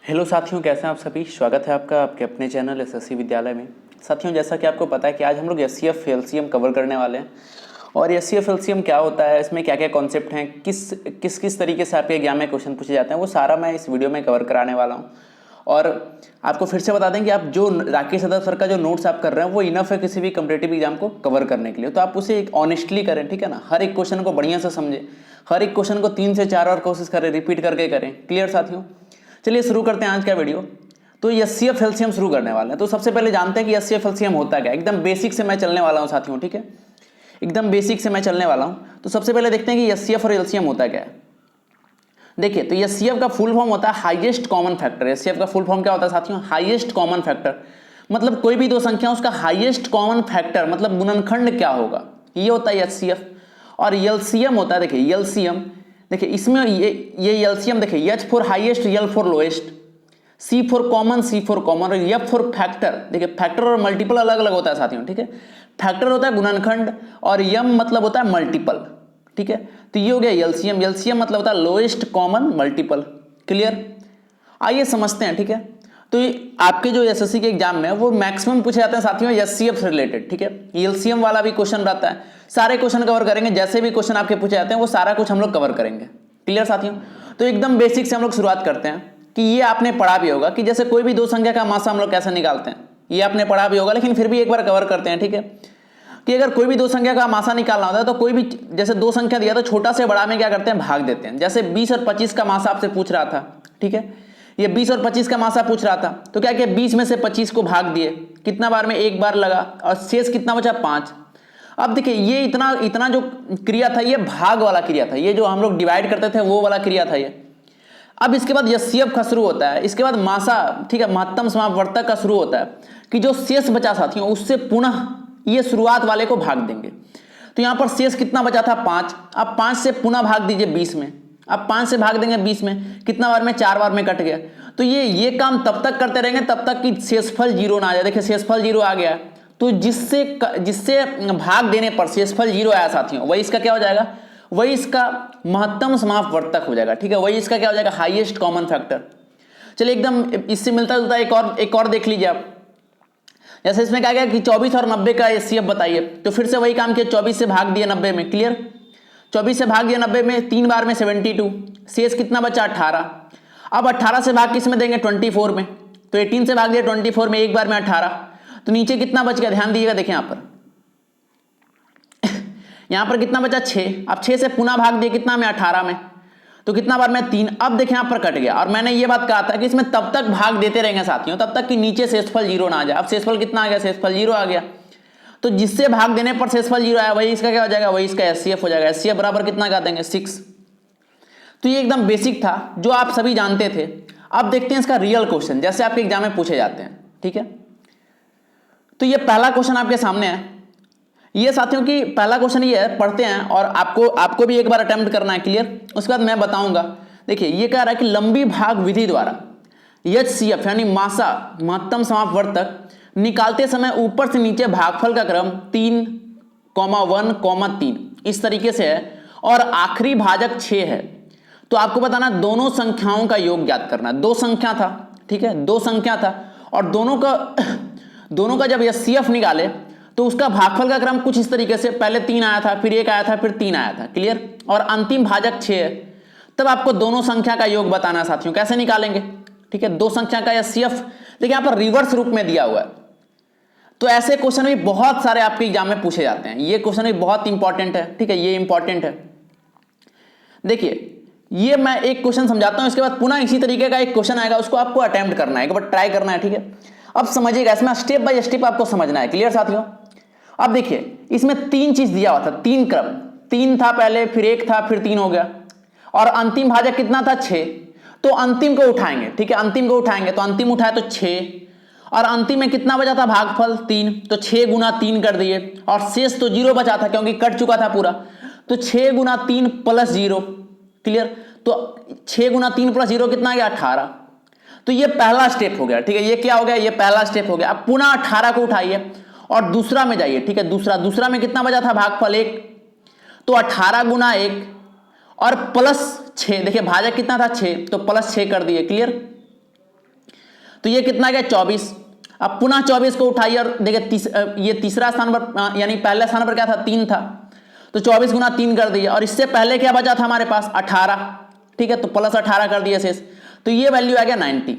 Hello साथियों, कैसे हैं आप सभी। स्वागत है आपका आपके अपने चैनल एसएससी विद्यालय में। साथियों, जैसा कि आपको पता है कि आज हम लोग एचसीएफ एलसीएम कवर करने वाले हैं। और एचसीएफ एलसीएम क्या होता है, इसमें क्या क्या कॉन्सेप्ट हैं, किस किस तरीके से आपके एग्जाम में क्वेश्चन पूछे जाते हैं, वो सारा मैं इस वीडियो में कवर कराने वाला हूँ। और आपको फिर से बता दें कि आप जो राकेश यादव सर का जो नोट्स आप कर रहे हैं वो इनफ है किसी भी कम्पिटेटिव एग्जाम को कवर करने के लिए। तो आप उसे एक ऑनेस्टली करें, ठीक है ना। हर एक क्वेश्चन को बढ़िया से समझें, हर एक क्वेश्चन को 3 से 4 बार कोशिश करें, रिपीट करके करें। क्लियर साथियों, चलिए शुरू करते हैं आज का वीडियो। तो एचसीएफ एलसीएम शुरू करने वाले हैं। तो सबसे पहले जानते हैं कि एचसीएफ एलसीएम होता क्या है। एकदम बेसिक से मैं चलने वाला हूं साथियों, ठीक है, एकदम बेसिक से मैं चलने वाला हूं। तो सबसे पहले देखते हैं कि एचसीएफ और एलसीएम होता क्या है। देखिए, तो एचसीएफ का फुल फॉर्म होता है हाईएस्ट कॉमन फैक्टर। एचसीएफ का फुल फॉर्म क्या होता है साथियों? Highest common factor. मतलब कोई भी दो संख्या उसका हाईएस्ट कॉमन फैक्टर मतलब गुणनखंड क्या होगा, ये होता है एचसीएफ। और एलसीएम होता है, देखिए एलसीएम, देखिए इसमें ये एलसीएम देखिए, H for highest, L for lowest, C for common, C for common, और एफ फॉर फैक्टर। देखिए फैक्टर और मल्टीपल अलग अलग होता है साथियों, ठीक है। फैक्टर होता है गुणनखंड और एम मतलब होता है मल्टीपल, ठीक है। तो ये हो गया एलसीएम। एलसीएम मतलब होता है लोएस्ट कॉमन मल्टीपल। क्लियर, आइए समझते हैं, ठीक है। तो ये आपके जो एसएससी के एग्जाम में वो मैक्सिमम पूछे जाते हैं साथियों एचसीएफ से रिलेटेड, ठीक है। एलसीएम वाला भी क्वेश्चन रहता है, सारे क्वेश्चन कवर करेंगे। जैसे भी क्वेश्चन आपके पूछे जाते हैं वो सारा कुछ हम लोग कवर करेंगे। क्लियर साथियों, तो एकदम बेसिक से हम लोग शुरुआत करते हैं कि ये आपने पढ़ा भी होगा कि जैसे कोई भी दो संख्या का मासा हम लोग कैसे निकालते हैं, ये आपने पढ़ा भी होगा, लेकिन फिर भी एक बार कवर करते हैं, ठीक है। कि अगर कोई भी दो संख्या का मासा निकालना होता है तो कोई भी जैसे दो संख्या दिया तो छोटा से बड़ा में क्या करते हैं, भाग देते हैं। जैसे 20 और 25 का मासा आपसे पूछ रहा था, ठीक है, ये 20 और 25 का मासा पूछ रहा था, तो क्या किया, 20 में से 25 को भाग दिए, कितना बार में, एक बार लगा, और शेष कितना बचा, 5। अब देखिए ये इतना इतना जो क्रिया था ये भाग वाला क्रिया था, ये जो हम लोग डिवाइड करते थे वो वाला क्रिया था ये। अब इसके बाद एचसीएफ का शुरू होता है, इसके बाद मासा, ठीक है, महत्तम समापवर्तक का शुरू होता है कि जो शेष बचा साथियों उससे पुनः ये शुरुआत वाले को भाग देंगे। तो यहां पर शेष कितना बचा था, 5। अब 5 से पुनः भाग दीजिए 20 में। अब 5 से भाग देंगे 20 में, कितना बार में, 4 बार में कट गया। तो ये काम तब तक करते रहेंगे तब तक कि शेषफल 0 ना आ जाए। देखिए शेषफल 0 आ गया, तो जिससे भाग देने पर शेषफल 0 आया साथियों, वही इसका क्या हो जाएगा, वही इसका महत्तम समापवर्तक हो जाएगा, ठीक है, वही इसका क्या हो जाएगा, हाईएस्ट कॉमन फैक्टर। चलिए एकदम इससे मिलता जुलता एक और देख लीजिए आप। जैसे इसमें क्या गया कि 24 और 90 का एचसीएफ बताइए, तो फिर से वही काम किया, 24 से भाग दिया 90 में। क्लियर, 24 से भाग दिया 90 में, 3 बार में 72, शेष कितना बचा, 18। अब 18 से भाग किस में देंगे, 24 में। तो 18 से भाग दिया 24 में, एक बार में 18, तो नीचे कितना बच गया, ध्यान दीजिएगा, देखिए यहां पर यहां पर कितना बचा, 6। अब 6 से पुनः भाग दिया कितना में, 18 में, तो कितना बार में, 3। अब देखिए यहां पर कट गया, और मैंने ये बात कहा था कि इसमें तब तक भाग देते रहेंगे साथियों तब तक कि नीचे शेषफल 0 ना आ जाए। अब शेषफल कितना आ गया, शेषफल 0 आ गया, तो जिससे भाग देने पर शेषफल 0 आया वही इसका क्या हो जाएगा, वही इसका एचसीएफ हो जाएगा। एचसीएफ बराबर कितना कर देंगे, 6। तो ये एकदम बेसिक था जो आप सभी जानते थे। अब देखते हैं इसका रियल क्वेश्चन, जैसे आपके एग्जाम में पूछे जाते हैं, ठीक है। तो ये पहला क्वेश्चन आपके सामने है। ये साथियों की पहला क्वेश्चन ये है, पढ़ते हैं और आपको भी एक बार अटेम्प्ट करना है। क्लियर, उसके बाद मैं बताऊंगा। देखिए ये कह रहा है कि लंबी भाग विधि द्वारा एचसीएफ यानी मासा महत्तम समापवर्तक निकालते समय ऊपर से नीचे भागफल का क्रम 3, 1, 3 इस तरीके से है, और आखिरी भाजक 6 है। तो आपको बताना दोनों संख्याओं का योग ज्ञात करना। दो संख्या था, ठीक है, दो संख्या था, और दोनों का जब एचसीएफ निकाले तो उसका भागफल का क्रम कुछ इस तरीके से, पहले 3 आया था, फिर 1 आया था, फिर 3 आया था। क्लियर, और अंतिम भाजक 6 है। तब आपको दोनों संख्या का योग बताना साथियों, कैसे निकालेंगे, ठीक है, दो संख्या का एचसीएफ। देखिए यहां पर रिवर्स रूप में दिया हुआ है। तो ऐसे क्वेश्चन भी बहुत सारे आपके एग्जाम में पूछे जाते हैं। ये क्वेश्चन भी बहुत इंपॉर्टेंट है, ठीक है, ये इंपॉर्टेंट है। देखिए ये मैं एक क्वेश्चन समझाता हूं, इसके बाद पुनः इसी तरीके का एक क्वेश्चन आएगा, उसको आपको अटेम्प्ट करना है, एक बार ट्राई करना है, ठीक है। अब समझिएगा, इसमें स्टेप बाय स्टेप आपको समझना है। क्लियर साथियों, अब देखिए इसमें 3 चीज दिया हुआ था, 3 क्रम, 3 था पहले, फिर 1 था, फिर 3 हो गया, और अंतिम भाजक कितना था, 6। तो अंतिम को उठाएंगे, ठीक है, अंतिम को उठाएंगे, तो अंतिम उठाए तो 6, और अंतिम में कितना बचा था, भागफल 3, तो 6 गुना 3 कर दिए, और शेष तो 0 बचा था क्योंकि कट चुका था पूरा, तो 6 गुना 3 प्लस 0। क्लियर, तो 6 गुना 3 प्लस 0 कितना आ गया, 18। तो ये पहला स्टेप हो गया, ठीक है, ये क्या हो गया, ये पहला स्टेप हो गया। अब पुनः 18 को उठाइए और दूसरा में जाइए, ठीक है, दूसरा में कितना बचा था, भागफल 1, तो 18 गुना 1 और प्लस 6, देखिए भाजक कितना था, 6, तो प्लस 6 कर दिए। क्लियर, तो ये कितना गया 24। अब पुनः 24 को उठाइए और देखिए ये तीसरा स्थान पर यानी पहले स्थान पर क्या था 3 था, तो 24 गुना 3 कर दिया। और इससे पहले क्या बचा था हमारे पास 18, ठीक है, तो प्लस 18 कर दिया शेष, तो ये वैल्यू आ गया 90।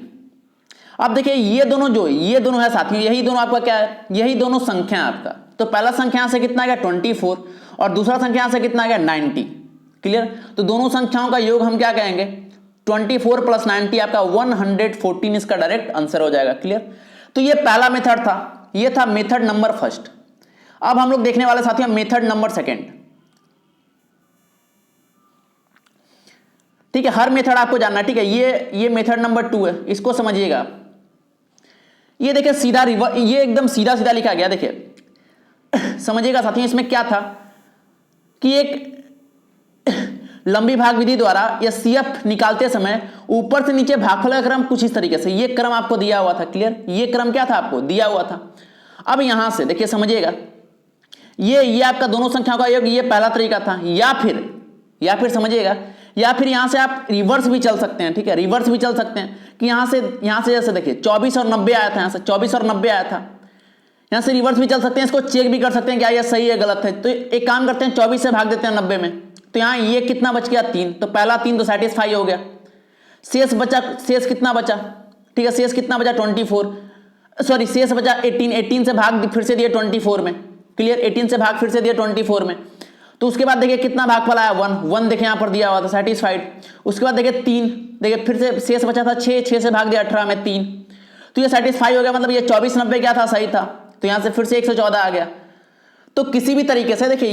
अब देखिए ये दोनों है साथियों, यही दोनों आपका क्या है, यही दोनों संख्या है आपका। तो पहला संख्या से कितना गया 24 और दूसरा संख्या से कितना गया 90। क्लियर, तो दोनों संख्याओं का योग हम क्या कहेंगे 24 + 90 आपका 114 इसका डायरेक्ट आंसर हो जाएगा। क्लियर, तो ये पहला मेथड था, ये था मेथड नंबर फर्स्ट। अब हम लोग देखने वाले साथियों मेथड नंबर सेकेंड। ठीक है, हर मेथड आपको जानना है। ठीक है, ये मेथड नंबर 2 है, इसको समझिएगा। ये देखिए सीधा रिवर्स, ये एकदम सीधा सीधा लिखा गया। देखिए समझिएगा साथियों, इसमें क्या था कि एक लंबी भाग विधि द्वारा एचसीएफ निकालते समय ऊपर से नीचे भागफल का क्रम कुछ इस तरीके से, ये क्रम आपको दिया हुआ था। क्लियर, ये क्रम क्या था आपको दिया हुआ था। अब यहां से देखिए समझिएगा, ये आपका दोनों संख्याओं का योग, ये पहला तरीका था। या फिर समझिएगा, या फिर यहां से आप रिवर्स भी चल सकते हैं। ठीक है, रिवर्स भी चल सकते हैं कि यहां से जैसे देखिए 24 और 90 आया था, यहां से 24 और 90 आया था, यहां से रिवर्स भी चल सकते हैं, इसको चेक भी कर सकते हैं क्या ये सही है गलत है। तो एक काम करते हैं 24 से भाग देते हैं 90 में, तो यहां ये कितना बच गया 3, तो पहला 3 तो सेटिस्फाई हो गया। शेष कितना बचा, ठीक है, शेष कितना बचा 24, सॉरी शेष बचा 18 से भाग फिर से दिए 24 में। क्लियर, 18 से भाग फिर से दिए 24 में, तो उसके बाद देखिए कितना भागफल आया 1 देखिए यहां पर दिया हुआ था सेटिस्फाइड। उसके बाद देखिए 3, देखिए फिर से शेष बचा था 6 से भाग दिया 18 में 3, तो ये सेटिस्फाई हो गया। मतलब ये 24 90 क्या था सही था, तो यहां से फिर से 114 आ गया। तो किसी भी तरीके से देखिए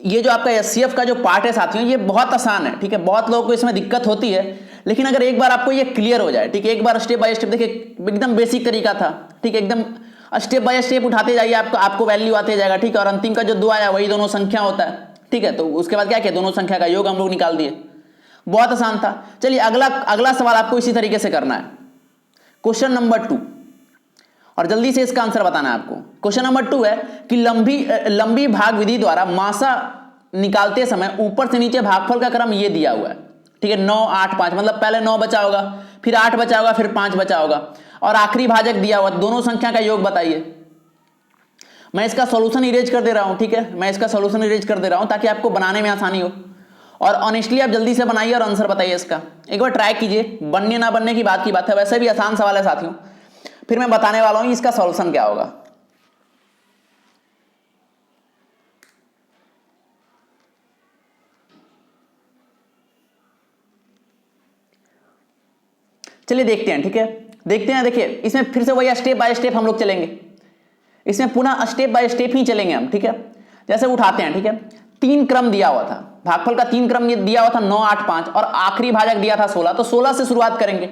ये जो आपका एचसीएफ का जो पार्ट है साथियों, ये बहुत आसान है। ठीक है, बहुत लोगों को इसमें दिक्कत होती है, लेकिन अगर एक बार आपको ये क्लियर हो जाए, ठीक है, एक बार स्टेप बाय स्टेप, देखिए एकदम बेसिक तरीका था। ठीक है, एकदम स्टेप बाय स्टेप उठाते जाइए, आपको वैल्यू आते जाएगा। ठीक है, और अंतिम का जो 2 आया वही दोनों संख्या होता है। ठीक है, तो उसके बाद क्या किया, दोनों संख्या का योग हम लोग निकाल दिए। बहुत आसान था। चलिए अगला सवाल आपको इसी तरीके से करना है, क्वेश्चन नंबर 2, और जल्दी से इसका आंसर बताना है आपको। क्वेश्चन नंबर 2 है कि लंबी भाग विधि द्वारा मासा निकालते समय ऊपर से नीचे भागफल का क्रम ये दिया हुआ है। ठीक है, 9 8 5, मतलब पहले 9 बचा होगा, फिर 8 बचा होगा, फिर 5 बचा होगा, और आखिरी भाजक दिया हुआ। दोनों संख्या का योग बताइए। मैं इसका सॉल्यूशन इरेज कर दे रहा हूं। ठीक है, मैं इसका सॉल्यूशन इरेज कर दे रहा हूं ताकि आपको बनाने में आसानी हो, और ऑनेस्टली आप जल्दी से बनाइए और आंसर बताइए इसका। एक बार ट्राई कीजिए, बनने ना बनने की बात है, वैसे भी आसान सवाल है साथियों। फिर मैं बताने वाला हूं इसका सॉल्यूशन क्या होगा। चलिए देखते हैं। ठीक है, देखते हैं। देखिए इसमें फिर से वही स्टेप बाय स्टेप हम लोग चलेंगे, इसमें पुनः स्टेप बाय स्टेप ही चलेंगे हम। ठीक है, जैसे उठाते हैं। ठीक है, 3 क्रम दिया हुआ था, भागफल का 3 क्रम दिया हुआ था 9 8 5, और आखिरी भाजक दिया था 16। तो 16 से शुरुआत करेंगे।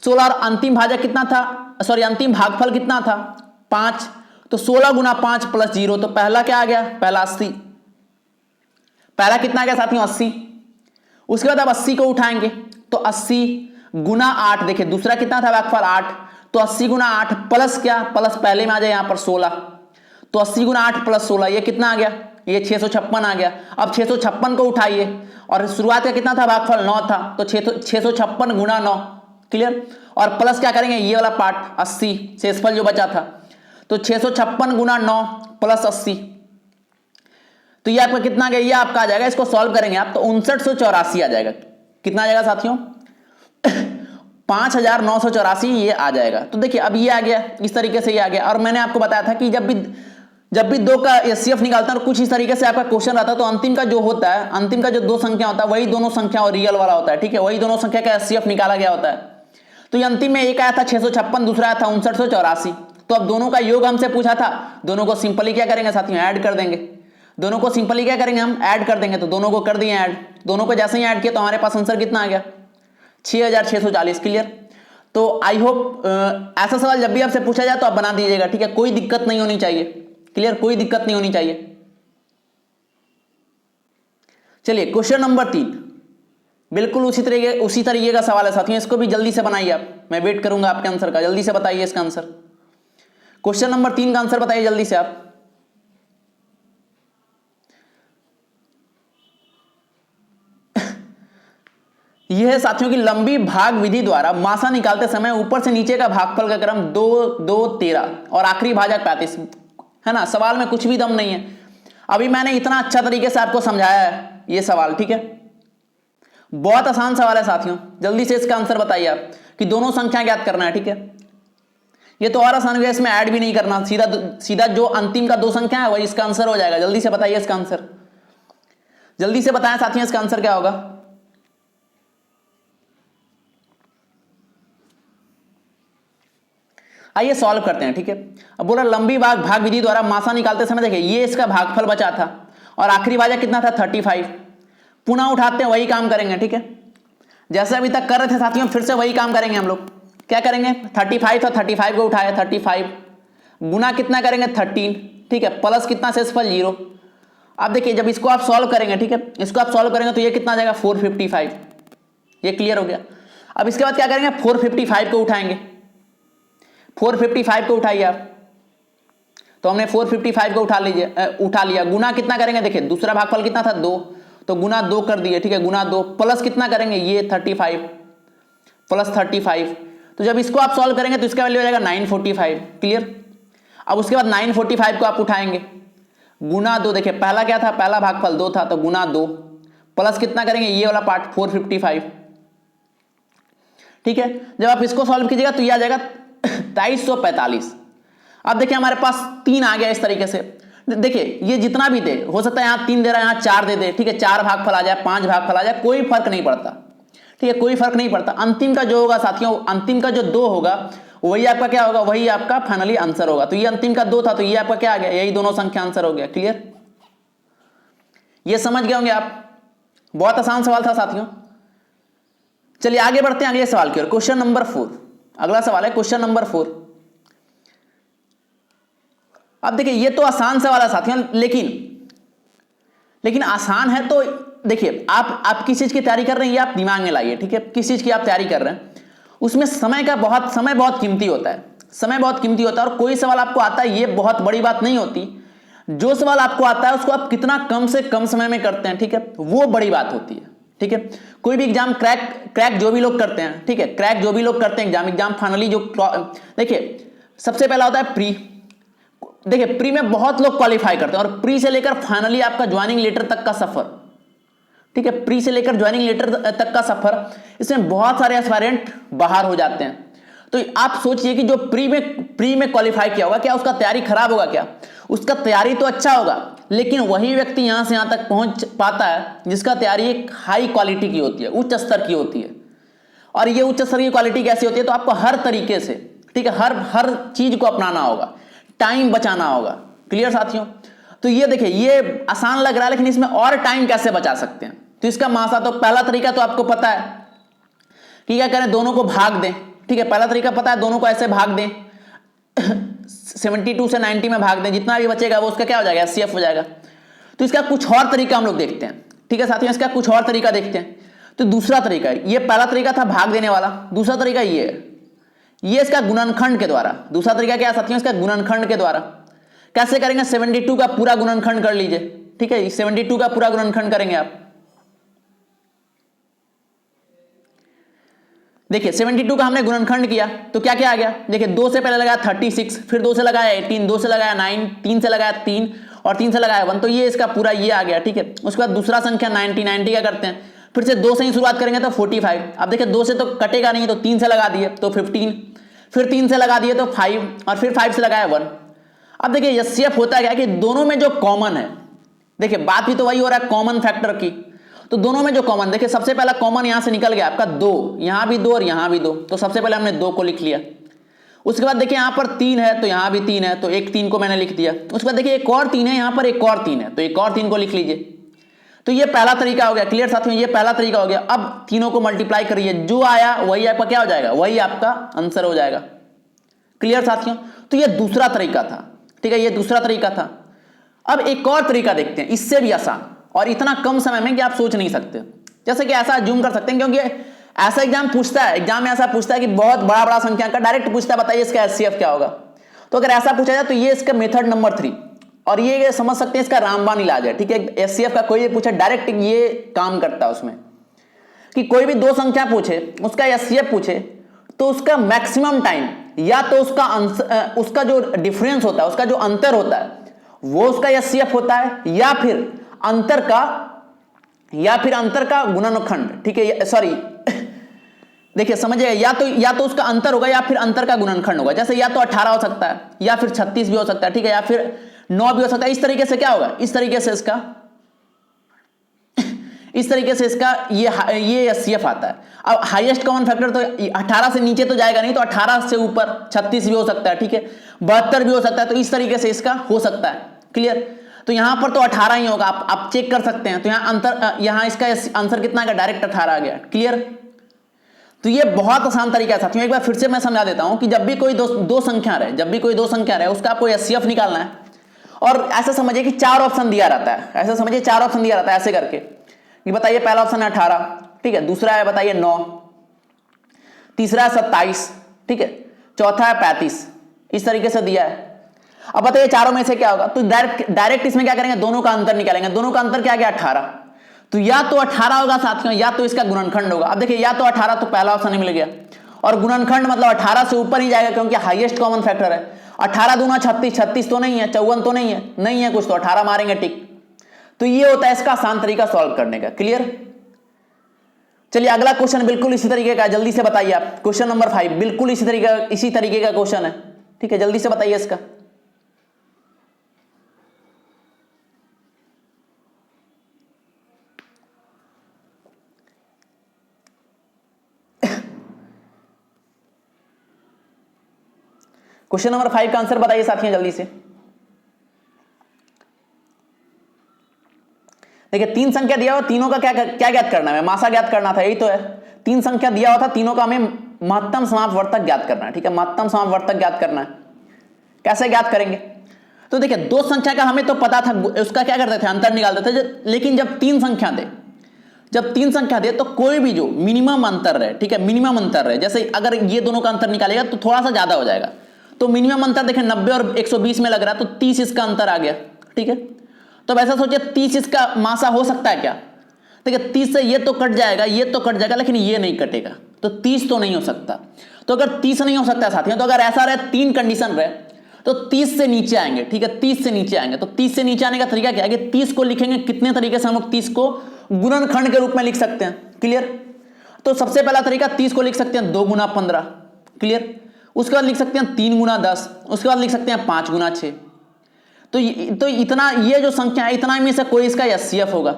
16 और अंतिम भाजक कितना था, सॉरी अंतिम भागफल कितना था 5, तो 16 गुना 5 + 0, तो पहला क्या आ गया, पहला 80। पहला कितना आ गया साथियों 80। उसके बाद आप 80 को उठाएंगे तो 80 गुना 8, देखिए दूसरा कितना था भागफल 8, तो 80 गुना 8 प्लस क्या, प्लस पहले में आ जाए यहां पर 16, तो 80 गुना 8 + 16 ये कितना आ गया, ये 656 आ गया। अब 656 को उठाइए, और शुरुआत का कितना था भागफल 9 था, तो 656 गुना 9। क्लियर, और प्लस क्या करेंगे ये वाला पार्ट 80 शेषफल जो बचा था, तो 656 गुना 9 + 80, तो ये आपका कितना आ गया, ये आपका आ जाएगा। इसको सॉल्व करेंगे आप तो 5984 आ जाएगा। कितना आ जाएगा साथियों 5984 ये आ जाएगा। तो देखिए अब ये आ गया, इस तरीके से ये आ गया। और मैंने आपको बताया था कि जब भी 2 का एचसीएफ निकालता है और कुछ इस तरीके से आपका क्वेश्चन आता है, तो अंतिम का जो होता है, अंतिम का जो 2 संख्या होता है वही दोनों संख्या और रियल वाला होता है। ठीक है, वही दोनों संख्या का एचसीएफ निकाला गया होता है। तो ये अंतिम में एक आया था 656, दूसरा आया था 5984। तो अब दोनों का योग हमसे पूछा था, दोनों को सिंपली क्या करेंगे साथियों, ऐड कर देंगे। दोनों को सिंपली क्या करेंगे हम, ऐड कर देंगे। तो दोनों को कर दिए ऐड, दोनों को जैसे ही ऐड किया तो हमारे पास आंसर कितना आ गया 6640। क्लियर, तो आई होप ऐसा सवाल जब भी आपसे पूछा जाए तो आप बना दीजिएगा। ठीक है, कोई दिक्कत नहीं होनी चाहिए। क्लियर, कोई दिक्कत नहीं होनी चाहिए। चलिए क्वेश्चन नंबर 3 बिल्कुल उसी तरीके का सवाल है साथियों, इसको भी जल्दी से बनाइए आप, मैं वेट करूंगा आपके आंसर का। जल्दी से बताइए इसका आंसर, क्वेश्चन नंबर 3 का आंसर बताइए जल्दी से आप। यह है साथियों की लंबी भाग विधि द्वारा मासा निकालते समय ऊपर से नीचे का भागफल का क्रम 2, 2, 13 और आखिरी भाजक 35 है ना। सवाल में कुछ भी दम नहीं है। अभी मैंने इतना अच्छा तरीके से आपको समझाया है ये सवाल, ठीक है। बहुत आसान सवाल है साथियों, जल्दी से इसका आंसर बताइए आप कि दोनों संख्या ज्ञात करना है, ठीक है। ये तो और आसान है, इसमें ऐड भी नहीं करना, सीधा सीधा जो अंतिम का दो संख्या है वही इसका आंसर हो जाएगा। जल्दी से बताइए इसका आंसर, जल्दी से बताएं साथियों इसका आंसर क्या होगा। आइए सॉल्व करते हैं, ठीक है। अब बोला लंबी भाग विधि द्वारा मासा निकालते समय देखिए ये इसका भागफल बचा था और आखिरी भाजक कितना था 35। पुनः उठाते हैं, वही काम करेंगे, ठीक है। जैसे अभी तक कर रहे थे साथियों, फिर से वही काम करेंगे हम लोग। क्या करेंगे, 35 था, 35 को उठाया, 35 गुना कितना करेंगे 13, ठीक है, प्लस कितना शेषफल 0। अब देखिए जब इसको आप सॉल्व करेंगे, ठीक है, इसको आप सॉल्व करेंगे तो ये कितना आ जाएगा 455। ये क्लियर हो गया। अब इसके बाद क्या करेंगे 455 को उठाएंगे, 455 को उठाइए आप। तो हमने 455 को उठा लिया। गुना कितना करेंगे, देखिए दूसरा भागफल कितना था 2, तो गुना 2 कर दिए, ठीक है, गुना 2 प्लस कितना करेंगे ये 35 प्लस 35। तो जब इसको आप सॉल्व करेंगे तो इसका वैल्यू हो जाएगा 945। क्लियर। अब उसके बाद 945 को आप उठाएंगे, गुना 2, देखिए पहला क्या था, पहला भागफल 2 था, तो गुना 2 प्लस कितना करेंगे ये वाला पार्ट 455, ठीक है। जब आप इसको सॉल्व कीजिएगा तो ये आ जाएगा 2345। अब देखिए हमारे पास 3 आ गया इस तरीके से। देखिए ये जितना भी दे, हो सकता है यहां 3 दे रहा है, यहां 4 दे दे, ठीक है, 4 भागफल आ जाए, 5 भागफल आ जाए, कोई फर्क नहीं पड़ता, ठीक है, कोई फर्क नहीं पड़ता। अंतिम का जो होगा साथियों, अंतिम का जो 2 होगा वही आपका क्या होगा, वही आपका फाइनली आंसर होगा। तो ये अंतिम का 2 था, तो ये आपका क्या आ गया, यही दोनों संख्या आंसर हो गया। क्लियर, ये समझ गए होंगे आप। बहुत आसान सवाल था साथियों। चलिए आगे बढ़ते हैं अगले सवाल की ओर। क्वेश्चन नंबर 4, अगला सवाल है क्वेश्चन नंबर 4। अब देखिए ये तो आसान सवाल है साथियों, लेकिन आसान है तो देखिए आप किस चीज की तैयारी कर रहे हैं ये आप दिमाग में लाइए, ठीक है। किस चीज की आप तैयारी कर रहे हैं, उसमें समय बहुत कीमती होता है, समय बहुत कीमती होता है। और कोई सवाल आपको आता है ये बहुत बड़ी बात नहीं होती, जो सवाल आपको आता है उसको आप कितना कम से कम समय में करते हैं, ठीक है, वो बड़ी बात होती है, ठीक है। कोई भी एग्जाम क्रैक जो भी लोग करते हैं, ठीक है, क्रैक जो भी लोग करते हैं एग्जाम फाइनली जो, देखिए सबसे पहला होता है प्री। देखिए प्री में बहुत लोग क्वालिफाई करते हैं, और प्री से लेकर फाइनली आपका ज्वाइनिंग लेटर तक का सफर, ठीक है, प्री से लेकर ज्वाइनिंग लेटर तक का सफर, इसमें बहुत सारे एस्पायरेंट बाहर हो जाते हैं। तो आप सोचिए कि जो प्री में क्वालिफाई किया होगा, क्या उसका तैयारी खराब होगा, क्या उसका तैयारी तो अच्छा होगा, लेकिन वही व्यक्ति यहां से यहां तक पहुंच पाता है जिसका तैयारी एक हाई क्वालिटी की होती है, उच्च स्तर की होती है। और ये उच्च स्तर की क्वालिटी कैसी होती है, तो आपको हर तरीके से, ठीक है, हर चीज को अपनाना होगा, टाइम बचाना होगा। क्लियर साथियों। तो ये देखिए ये आसान लग रहा है, लेकिन इसमें और टाइम कैसे बचा सकते हैं, तो इसका मासा तो पहला तरीका तो आपको पता है कि क्या करें, दोनों को भाग दें, ठीक है, पहला तरीका पता है, दोनों को ऐसे भाग दें 72 से 90 में भाग दें, जितना भी बचेगा वो उसका क्या हो जाएगा, एचसीएफ हो जाएगा। तो इसका कुछ और तरीका हम लोग देखते हैं, ठीक है साथियों, इसका कुछ और तरीका देखते हैं। तो दूसरा तरीका, ये पहला तरीका था भाग देने वाला, दूसरा तरीका ये है, ये इसका गुणनखंड के द्वारा। दूसरा तरीका क्या है साथियों, इसका गुणनखंड के द्वारा। कैसे करेंगे, 72 का पूरा गुणनखंड कर लीजिए, ठीक है, 72 का पूरा गुणनखंड करेंगे आप। देखिए 72 का हमने गुणनखंड किया तो क्या क्या आ गया, देखिए 2 से पहले लगाया 36, फिर 2 से लगाया 18, 2 से लगाया 9, 3 से लगाया 3 और 3 से लगाया 1, तो ये इसका पूरा ये आ गया, ठीक है। उसके बाद दूसरा संख्या 90 का करते हैं, फिर से 2 से ही शुरुआत करेंगे तो 45। अब देखिए 2 से तो कटेगा नहीं, तो 3 से लगा दिए तो 15, फिर 3 से लगा दिए तो 5 और फिर 5 से लगाया 1। अब देखिए एचसीएफ होता क्या है कि दोनों में जो कॉमन है, देखिए बात भी तो वही हो रहा है कॉमन फैक्टर की, तो दोनों में जो कॉमन, देखिए सबसे पहला कॉमन यहां से निकल गया आपका 2, यहां भी 2 और यहां भी 2, तो सबसे पहले हमने 2 को लिख लिया। उसके बाद देखिए यहां पर 3 है तो यहां भी 3 है, तो एक 3 को मैंने लिख दिया। उसके बाद देखिए एक और 3 है, यहां पर एक और 3 है, तो एक और 3 को लिख लीजिए। तो ये पहला तरीका हो गया। क्लियर साथियों, ये पहला तरीका हो गया। अब तीनों को मल्टीप्लाई करिए, जो आया वही आपका क्या हो जाएगा, वही आपका आंसर हो जाएगा। क्लियर साथियों, तो ये दूसरा तरीका था, ठीक है, ये दूसरा तरीका था। अब एक और तरीका देखते हैं, इससे भी आसान और इतना कम समय में कि आप सोच नहीं सकते। जैसे कि ऐसा जूम कर सकते हैं, क्योंकि ऐसा एग्जाम पूछता है, एग्जाम में ऐसा पूछता है कि बहुत बड़ा बड़ा संख्या का डायरेक्ट पूछता है, बताइए इसका एचसीएफ क्या होगा। तो अगर ऐसा पूछा जाए तो ये इसका मेथड नंबर 3, और ये समझ सकते हैं इसका रामबाण इलाज है, ठीक है। एचसीएफ का कोई पूछा डायरेक्ट ये काम करता है उसमें, कि कोई भी दो संख्या पूछे, उसका एचसीएफ पूछे, तो उसका मैक्सिमम टाइम या तो उसका जो डिफरेंस होता है, उसका जो अंतर होता है वो उसका एचसीएफ होता है, या फिर अंतर का गुणनखंड। ठीक है, सॉरी देखिए समझिए, या तो उसका अंतर होगा या फिर अंतर का गुणनखंड होगा। जैसे या तो 18 हो सकता है, या फिर 36 भी हो सकता है, ठीक है, या फिर 9 भी हो सकता है। इस तरीके से क्या होगा, इस तरीके से इसका ये एचसीएफ आता है। अब हाईएस्ट कॉमन फैक्टर तो 18 से नीचे तो जाएगा नहीं, तो 18 से ऊपर 36 भी हो सकता है, ठीक है, 72 भी हो सकता है। तो इस तरीके से इसका हो सकता है। क्लियर? तो यहां पर तो 18 ही होगा, आप चेक कर सकते हैं। तो यहां इसका आंसर कितना आएगा, डायरेक्ट 18 आ गया। क्लियर? तो ये बहुत आसान तरीका है साथियों। एक बार फिर से मैं समझा देता हूं कि जब भी कोई दो संख्या रहे, उसका आपको एचसीएफ निकालना है। और ऐसा समझिए कि 4 ऑप्शन दिया रहता है, ऐसे करके कि बताइए, पहला ऑप्शन है 18, ठीक है, दूसरा है बताइए 9, तीसरा है 27, ठीक है, चौथा है 35। इस तरीके से दिया है। अब बताइए चारों में से क्या होगा, तो डायरेक्ट इसमें क्या करेंगे, दोनों का अंतर निकालेंगे। दोनों का अंतर क्या गया, 18। तो या तो 18 होगा साथियों, या तो इसका गुणनखंड होगा। अब देखिए, या तो 18 तो पहला ऑप्शन ही मिल गया, और गुणनखंड मतलब 18 से ऊपर ही जाएगा, क्योंकि हाईएस्ट कॉमन फैक्टर है। 18 दूना 36, 36 तो नहीं है, 54 तो नहीं है कुछ, तो 18 मारेंगे टिक। तो ये होता है इसका आसान तरीका सॉल्व करने का। क्लियर? चलिए अगला क्वेश्चन बिल्कुल इसी तरीके का, जल्दी से बताइए आप। क्वेश्चन नंबर 5 बिल्कुल इसी तरीके का क्वेश्चन है, ठीक है, जल्दी से बताइए इसका। क्वेश्चन नंबर 5 का आंसर बताइए साथियों जल्दी से। देखिए 3 संख्या दिया हुआ, तीनों का क्या ज्ञात करना है, मासा ज्ञात करना था, यही तो है। 3 संख्या दिया हुआ था, तीनों का हमें महत्तम समापवर्तक ज्ञात करना है। ठीक है, महत्तम समापवर्तक ज्ञात करना है। कैसे ज्ञात करेंगे, तो देखिए दो संख्या का हमें तो पता था, उसका क्या करते थे, अंतर निकालते थे। लेकिन जब तीन संख्या दे तो कोई भी जो मिनिमम अंतर रहे, ठीक है, मिनिमम अंतर रहे, जैसे अगर ये दोनों का अंतर निकालेगा तो थोड़ा सा ज्यादा हो जाएगा। तो मिनिमम अंतर देखें 90 और 120 में लग रहा है, तो 30 इसका अंतर आ गया। ठीक है, तो अब ऐसा सोचिए 30 इसका मासा हो सकता है क्या, देखिए 30 से ये तो कट जाएगा, लेकिन ये नहीं कटेगा, तो 30 तो नहीं हो सकता। तो अगर 30 नहीं हो सकता साथियों, तो अगर ऐसा रहे, 3 कंडीशन रहे, तो 30 से नीचे आएंगे। ठीक है, 30 से नीचे आएंगे। तो 30 से नीचे आने का तरीका क्या है कि 30 को लिखेंगे कितने तरीके से, हम लोग 30 को गुणनखंड के रूप में लिख सकते हैं। क्लियर? तो सबसे पहला तरीका 30 को लिख सकते हैं 2 गुना 15। क्लियर? उसके बाद लिख सकते हैं 3 गुना 10, उसके बाद लिख सकते हैं 5 गुना 6। तो इतना, ये जो संख्या है, इतना में से कोई इसका एचसीएफ होगा।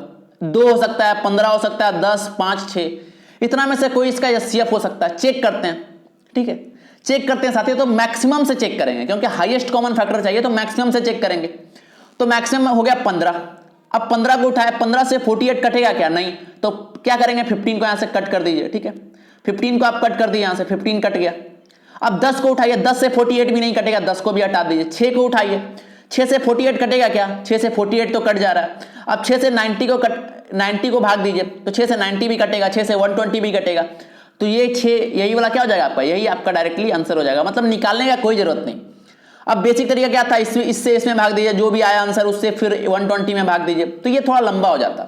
2 हो सकता है, 15 हो सकता है, 10, 5, 6, इतना में से कोई इसका एचसीएफ हो सकता है। चेक करते हैं। ठीक है, चेक करते हैं साथियों, तो मैक्सिमम से चेक करेंगे, क्योंकि हाईएस्ट कॉमन फैक्टर चाहिए, तो मैक्सिमम से चेक करेंगे। तो मैक्सिमम हो गया 15। अब 15 को उठाए, 15 से 48 कटेगा क्या, नहीं, तो क्या करेंगे, 15 को यहां से कट कर दीजिए। ठीक है, 15 को आप कट कर दीजिए, यहां से 15 कट गया। अब 10 को उठाइए, 10 से 48 भी नहीं कटेगा, 10 को भी हटा दीजिए। 6 को उठाइए, 6 से 48 कटेगा क्या, 6 से 48 तो कट जा रहा है। अब 6 से 90 को भाग दीजिए, तो 6 से 90 भी कटेगा, 6 से 120 भी कटेगा। तो ये 6, यही वाला क्या हो जाएगा आपका, यही आपका डायरेक्टली आंसर हो जाएगा, मतलब निकालने का कोई जरूरत नहीं। अब बेसिक तरीका क्या था, इससे इसमें भाग दीजिए, जो भी आया आंसर उससे फिर 120 में भाग दीजिए। तो ये थोड़ा लंबा हो जाता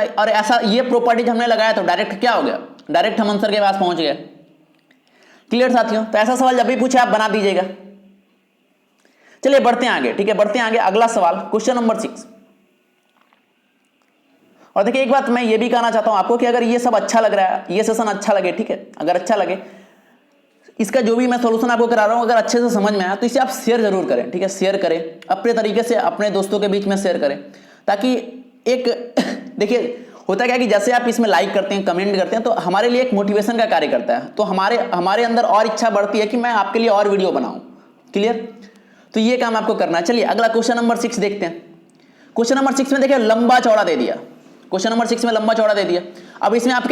है, और ऐसा ये प्रॉपर्टीज हमने लगाया तो डायरेक्ट क्या हो गया, डायरेक्ट हम आंसर के पास पहुंच गए। क्लियर साथियों? तो ऐसा सवाल जब भी पूछे आप बना दीजिएगा। चलिए बढ़ते हैं आगे। ठीक है, बढ़ते हैं आगे। अगला सवाल क्वेश्चन नंबर 6। और देखिए एक बात मैं ये भी कहना चाहता हूं आपको कि अगर ये सब अच्छा लग रहा है, ये सेशन अच्छा लगे, ठीक है, अगर अच्छा लगे, इसका जो भी मैं सॉल्यूशन आपको करा रहा हूं, अगर अच्छे से समझ में आया, तो इसे आप शेयर जरूर करें। ठीक है, शेयर करें अपने तरीके से, अपने दोस्तों के बीच में शेयर करें, ताकि एक देखिए होता क्या है कि जैसे आप इसमें लाइक करते हैं, कमेंट करते हैं, तो हमारे लिए एक मोटिवेशन का कार्य करता है। तो हमारे अंदर और इच्छा बढ़ती है कि मैं आपके लिए और वीडियो बनाऊं। क्लियर? तो ये काम आपको करना है। चलिए अगला क्वेश्चन नंबर 6 देखते हैं। क्वेश्चन नंबर 6 में देखिए लंबा चौड़ा दे दिया। क्वेश्चन नंबर 6 में लंबा चौड़ा दे दिया। अब इसमें आप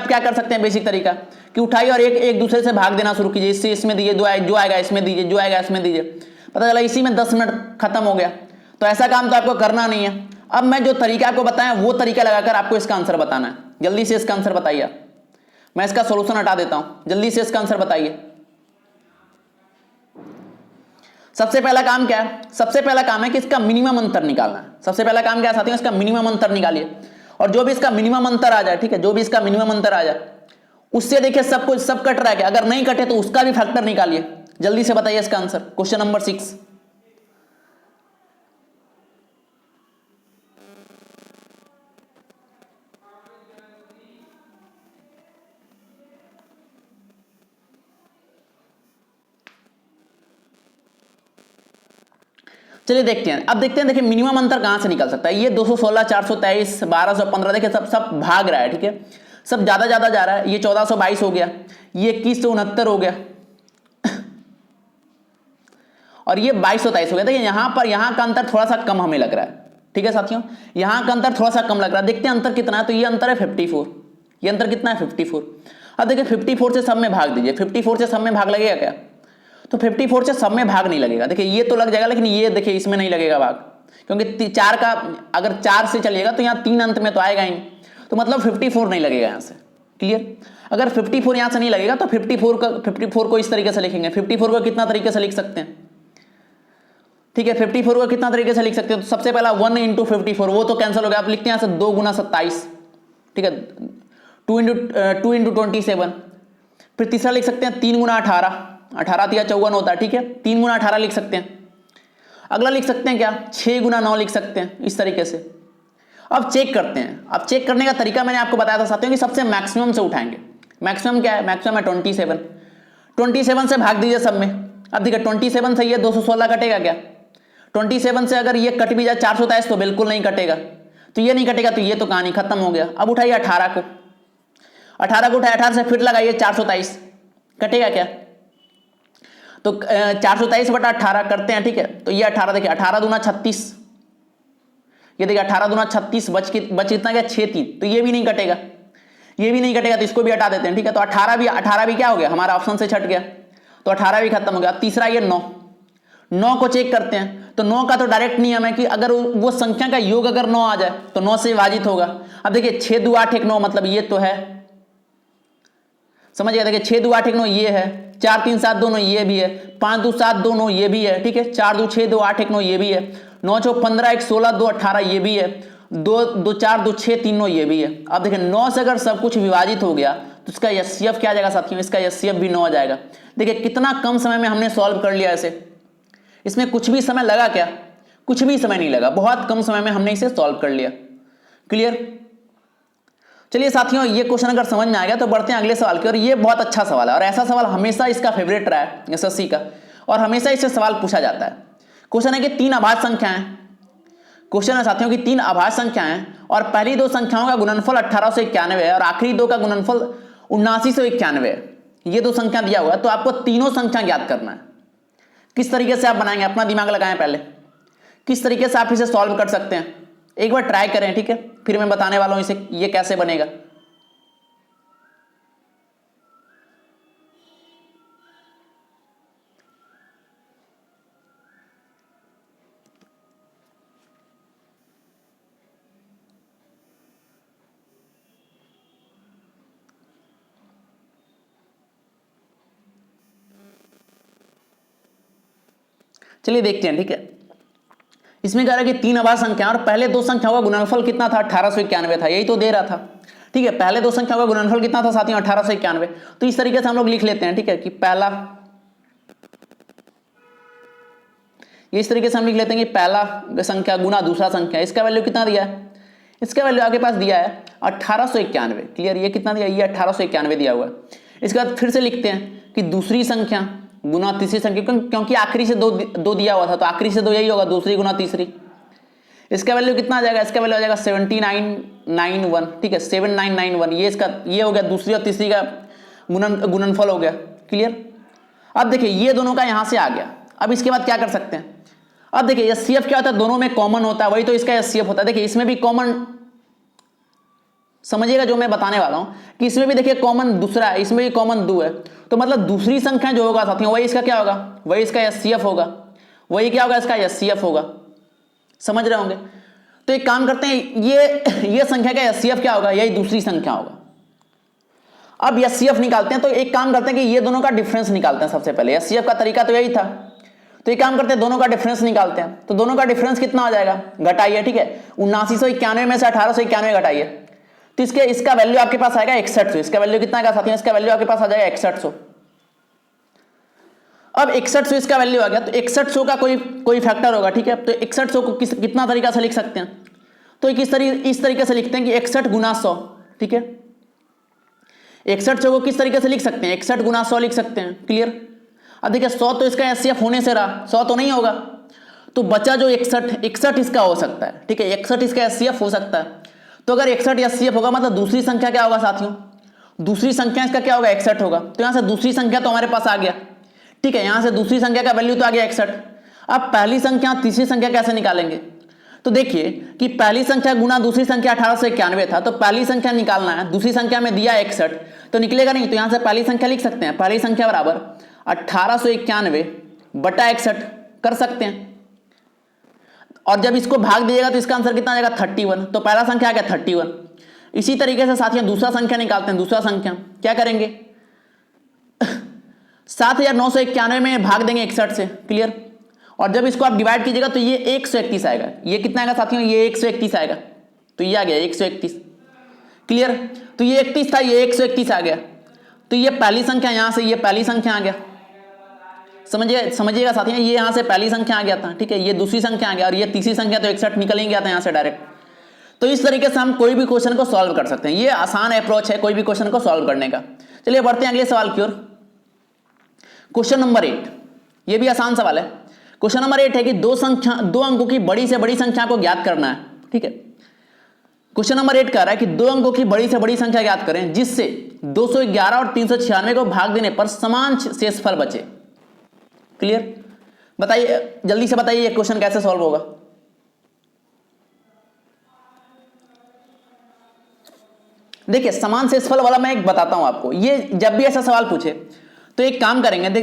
क्या कर सकते हैं, बेसिक तरीका कि उठाइए और एक दूसरे से भाग देना शुरू कीजिए। इससे इसमें दीजिए, जो आएगा इसमें दीजिए, जो आएगा इसमें दीजिए। पता चला इसी में 10 मिनट खत्म हो गया। तो ऐसा काम तो आपको करना नहीं है। अब मैं जो तरीका आपको बताया, वो तरीका लगाकर आपको इसका आंसर बताना है। जल्दी से इसका आंसर बताइए। मैं इसका सोल्यूशन हटा देता हूं, जल्दी से इसका आंसर बताइए। सबसे पहला काम क्या है, सबसे पहला काम है कि इसका मिनिमम अंतर निकालना है। सबसे पहला काम क्या है साथियों, इसका मिनिमम अंतर निकालिए। और जो भी इसका मिनिमम अंतर आ जाए, ठीक है, जो भी इसका मिनिमम अंतर आ जाए उससे देखिए सब कुछ सब कट रहा है क्या, अगर नहीं कटे तो उसका भी फैक्टर निकालिए। जल्दी से बताइए इसका आंसर, क्वेश्चन नंबर 6। चलिए देखते हैं, अब देखते हैं, देखिए मिनिमम अंतर कहां से निकल सकता है। ये 216, 423, 1215, देखिए सब भाग रहा है, ठीक है, सब ज्यादा ज्यादा जा रहा है। ये 1422 हो गया, ये 2169 हो गया और ये 2223 हो गया। देखिए यहां का अंतर थोड़ा सा कम हमें लग रहा है, ठीक है साथियों, यहां का अंतर थोड़ा सा कम लग रहा है। देखते हैं अंतर कितना है, तो ये अंतर है 54, ये अंतर कितना है 54। अब देखिए 54 से सब में भाग दीजिए, 54 से सब में भाग लगेगा क्या, तो 54 से सब में भाग नहीं लगेगा। देखिए ये तो लग जाएगा, लेकिन ये देखिए इसमें नहीं लगेगा भाग, क्योंकि 4 का अगर 4 से चलिएगा तो यहाँ 3 अंत में तो आएगा ही, तो मतलब 54 नहीं लगेगा यहाँ से। क्लियर, अगर 54 यहाँ से नहीं लगेगा तो 54 को इस तरीके से लिखेंगे। 54 को कितना तरीके से लिख सकते हैं, ठीक है, 54 को कितना तरीके से लिख सकते हैं, तो सबसे पहला 1 इंटू 54, वो तो कैंसिल हो गया, आप लिखते हैं यहाँ से 2 गुना 27, ठीक है, 2 इंटू 27। फिर तीसरा लिख सकते हैं 3 गुना 18, 18 या 54 होता है, ठीक है, 3 गुना 18 लिख सकते हैं। अगला लिख सकते हैं क्या, 6 गुना 9 लिख सकते हैं, इस तरीके से। अब चेक करते हैं, अब चेक करने का तरीका मैंने आपको बताया था साथियों कि सबसे मैक्सिमम से उठाएंगे। मैक्सिमम क्या है, मैक्सिमम है 27, 27 से भाग दीजिए सब में। अब देखिए 27 से ये 216 कटेगा क्या, 27 से अगर ये कट भी जाए 423 तो बिल्कुल नहीं कटेगा, तो ये नहीं कटेगा, तो ये तो कहानी खत्म हो गया। अब उठाइए 18 को, 18 को उठाए, 18 से फिर लगाइए 423, कटेगा क्या, तो 423 बटा 18 करते हैं, ठीक है, तो ये 18, देखिए 18 दूना 36, ये देखिए 18 दूना 36, बच कितना गया 6 3, तो ये भी नहीं कटेगा, ये भी नहीं कटेगा, तो इसको भी हटा देते हैं, ठीक है, तो 18 भी क्या हो गया, हमारा ऑप्शन से छट गया, तो 18 भी खत्म हो गया। तीसरा ये 9 को चेक करते हैं, तो 9 का तो डायरेक्ट नियम है कि अगर वो संख्या का योग अगर 9 आ जाए तो 9 से विभाजित होगा। अब देखिए 6 2 8 1 9, मतलब ये तो है, समझिए, देखिए 6 2 8 1 9 ये है, 4 3 7 2 9 ये भी है, 5 2 7 2 9 ये भी है, ठीक है, 4 2 6 2 8 1 9 ये भी है, 9 4 15 1 16 2 18 ये भी है, 2 2 4 2 6 3 9 ये भी है। अब देखिए 9 से अगर सब कुछ विभाजित हो गया तो इसका एचसीएफ क्या आ जाएगा साथियों, इसका एचसीएफ भी 9 आ जाएगा। देखिए कितना कम समय में हमने सॉल्व कर लिया इसे, इसमें कुछ भी समय लगा क्या, कुछ भी समय नहीं लगा, बहुत कम समय में हमने इसे सॉल्व कर लिया। क्लियर, चलिए साथियों ये क्वेश्चन अगर समझ में आ गया तो बढ़ते हैं अगले सवाल की। और ये बहुत अच्छा सवाल है और ऐसा सवाल हमेशा इसका फेवरेट रहा है एसएससी का, और हमेशा इससे सवाल पूछा जाता है। क्वेश्चन है कि 3 अभाज्य संख्याएं, क्वेश्चन है साथियों कि 3 अभाज्य संख्याएं और पहली 2 संख्याओं का गुणनफल 1891 है और आखिरी 2 का गुणनफल 7991 है। ये 2 संख्या दिया हुआ है, तो आपको तीनों संख्या ज्ञात करना है। किस तरीके से आप बनाएंगे, अपना दिमाग लगाएं पहले, किस तरीके से आप इसे सॉल्व कर सकते हैं, एक बार ट्राई करें, ठीक है, फिर मैं बताने वाला हूं इसे ये कैसे बनेगा। चलिए देखते हैं, ठीक है, इसमें कह रहा है कि 3 अभाज्य संख्या और पहले 2 संख्याओं का गुणनफल कितना था, 1891 था, यही तो दे रहा था, ठीक है, पहले 2 संख्याओं का गुणनफल कितना था साथियों, 1891। तो इस तरीके से हम लोग लिख लेते हैं, ठीक है, कि पहला, ये इस तरीके से हम लिख लेते हैं कि पहला संख्या गुना दूसरा संख्या, इसका वैल्यू कितना दिया है, इसका वैल्यू आपके पास दिया है 1891। क्लियर, ये कितना दिया, ये 1891 दिया हुआ है। इसके बाद फिर से लिखते हैं कि दूसरी संख्या गुना तीसरी संख्या, क्योंकि आखिरी से दो दिया हुआ था, तो आखिरी से 2 यही होगा, दूसरी गुना तीसरी। इसका वैल्यू कितना आ जाएगा, इसका वैल्यू आ जाएगा 7991, ठीक है, 7991, ये इसका ये हो गया, दूसरी और तीसरी का गुणनफल हो गया। क्लियर, अब देखिए ये दोनों का यहां से आ गया। अब इसके बाद क्या कर सकते हैं, अब देखिए एचसीएफ क्या होता है, दोनों में कॉमन होता है, वही तो इसका एचसीएफ होता है। देखिए इसमें भी कॉमन, समझिएगा जो मैं बताने वाला हूं कि इसमें भी देखिए कॉमन दूसरा है, इसमें भी कॉमन 2 है, तो मतलब दूसरी संख्या जो होगा साथियों वही इसका क्या होगा, वही इसका एचसीएफ होगा, वही क्या होगा, इसका एचसीएफ होगा। समझ रहे होंगे, तो एक काम करते हैं, ये संख्या का एचसीएफ क्या होगा, यही दूसरी संख्या होगा। अब एचसीएफ निकालते हैं, तो एक काम करते हैं कि ये दोनों का डिफरेंस निकालते हैं सबसे पहले। एचसीएफ का तरीका तो यही था, तो ये काम करते हैं, दोनों का डिफरेंस निकालते हैं। तो दोनों का डिफरेंस कितना हो जाएगा, घटाइए, ठीक है, 7991 में से 1891 घटाइए, तो इसका वैल्यू आपके पास आएगा 6100। इसका वैल्यू कितना आएगा साथियों, इसका वैल्यू आपके पास आ जाएगा 6100। अब 6100 इसका वैल्यू आ गया, तो 6100 का कोई फैक्टर होगा, ठीक है। तो 6100 को कितना तरीका से लिख सकते हैं, तो इस तरीके से लिखते हैं कि 61 गुना 100, ठीक है। 6100 को किस तरीके से लिख सकते हैं, 61 गुना 100 लिख सकते हैं, क्लियर। अब देखिए 100 तो इसका एचसीएफ होने से रहा, 100 तो नहीं होगा, तो बचा जो 61 इसका हो सकता है, ठीक है, 61 इसका एचसीएफ हो सकता है। तो अगर 61 एचसीएफ होगा मतलब दूसरी संख्या क्या होगा साथियों, दूसरी संख्या इसका क्या होगा, 61 होगा। तो यहां से दूसरी संख्या तो हमारे पास आ गया, ठीक है, यहां से दूसरी संख्या का वैल्यू तो आ गया 61। अब पहली संख्या तीसरी संख्या कैसे निकालेंगे, तो देखिए कि पहली संख्या गुना दूसरी संख्या 1891 था, तो पहली संख्या निकालना है, दूसरी संख्या में दिया 61 तो निकलेगा नहीं, तो यहां से पहली संख्या लिख सकते हैं, पहली संख्या बराबर 1891 बटा 61 कर सकते हैं। और जब इसको भाग दीजिएगा तो इसका आंसर कितना आ जाएगा 31, तो पहला संख्या आ गया 31। इसी तरीके से साथियों दूसरा संख्या निकालते हैं, दूसरा संख्या क्या करेंगे 7991 में भाग देंगे 61 से, क्लियर। और जब इसको आप डिवाइड कीजिएगा तो ये 131 आएगा, ये कितना आएगा साथियों, ये 131 आएगा, तो ये आ गया 131, क्लियर। तो ये 31 था, ये 131 आ गया, तो ये पहली संख्या यहां से ये पहली संख्या आ गया, समझिएगा साथियों, ये यहां से पहली संख्या आ गया था, ठीक है, ये दूसरी संख्या आ गया, और ये तीसरी संख्या तो 61 निकल ही गया था यहां से डायरेक्ट। तो इस तरीके से हम कोई भी क्वेश्चन को सॉल्व कर सकते हैं, ये आसान अप्रोच है कोई भी क्वेश्चन को सॉल्व करने का। चलिए बढ़ते हैं अगले सवाल की ओर। क्वेश्चन नंबर 8, ये भी आसान सवाल है। क्वेश्चन नंबर 8 है कि दो अंकों की बड़ी से बड़ी संख्या को ज्ञात करना है, ठीक है। क्वेश्चन नंबर 8 कह रहा है कि दो अंकों की बड़ी से बड़ी संख्या ज्ञात करें जिससे 211 और 396 को भाग देने पर समान शेषफल बचे, क्लियर। बताइए जल्दी से बताइए ये क्वेश्चन कैसे सॉल्व होगा। देखिए समान शेषफल वाला मैं एक बताता हूं आपको, ये जब भी ऐसा सवाल पूछे तो एक काम करेंगे,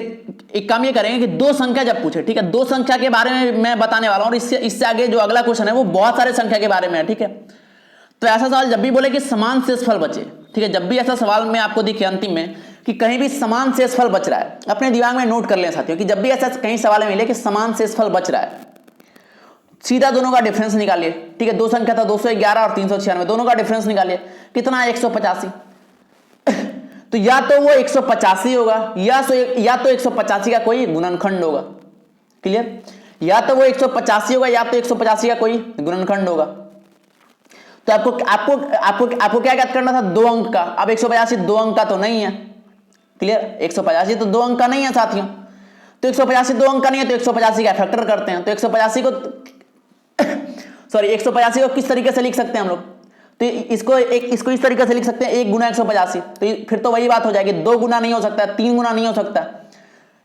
एक काम ये करेंगे कि दो संख्या जब पूछे, ठीक है, दो संख्या के बारे में मैं बताने वाला हूं, और इससे आगे जो अगला क्वेश्चन है वो बहुत सारे संख्या के बारे में है, ठीक है। तो ऐसा सवाल जब भी बोले कि समान शेषफल बचे, ठीक है, जब भी ऐसा सवाल में आपको दिखे अंतिम में कि कहीं भी समान शेषफल बच रहा है, अपने दिमाग में नोट कर लें साथियों कि जब भी ऐसा कहीं सवाल मिले कि समान शेषफल बच रहा है, सीधा दोनों का डिफरेंस निकालिए, ठीक है। दो संख्या था 211 और 396, दोनों का डिफरेंस निकालिए, कितना है 185। तो या तो वो 185 होगा या तो 185 का कोई गुणनखंड होगा, क्लियर। या तो वो 185 होगा या तो 185 का कोई गुणनखंड होगा। तो आपको क्या ज्ञात करना था, दो अंक का। अब 185 दो अंक का तो नहीं है, क्लियर, 185 तो दो अंक का नहीं है साथियों। तो 185 दो अंक का नहीं है तो 185 का फैक्टर करते हैं। तो 185 को सॉरी 185 को किस तरीके से लिख सकते हैं हम लोग, तो इसको इस तरीके से लिख सकते हैं 1 गुना 185। तो फिर तो वही बात हो जाएगी, 2 गुना नहीं हो सकता, 3 गुना नहीं हो सकता,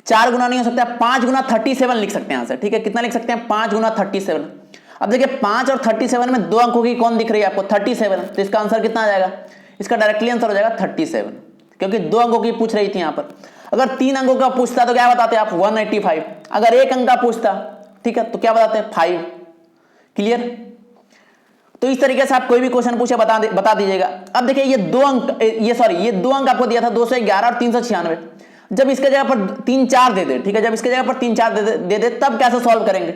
4 गुना नहीं हो सकता, 5 गुना 37 लिख सकते हैं यहां से, ठीक है। कितना लिख सकते हैं 5 गुना 37। अब देखिए 5 और 37 में दो अंकों की कौन दिख रही है आपको, 37। तो इसका आंसर कितना आ जाएगा, इसका डायरेक्टली आंसर हो जाएगा 37, क्योंकि दो अंकों की पूछ रही थी यहां पर। अगर 3 अंकों का पूछता तो क्या बताते आप 185, अगर 1 अंक का पूछता, ठीक है, तो क्या बताते 5, क्लियर। तो इस तरीके से आप कोई भी क्वेश्चन पूछे बता दीजिएगा। अब देखिए ये दो अंक आपको दिया था 211 और 396, जब इसके जगह पर 3 4 दे दे, ठीक है, जब इसके जगह पर 3 4 दे दे तब कैसे सॉल्व करेंगे,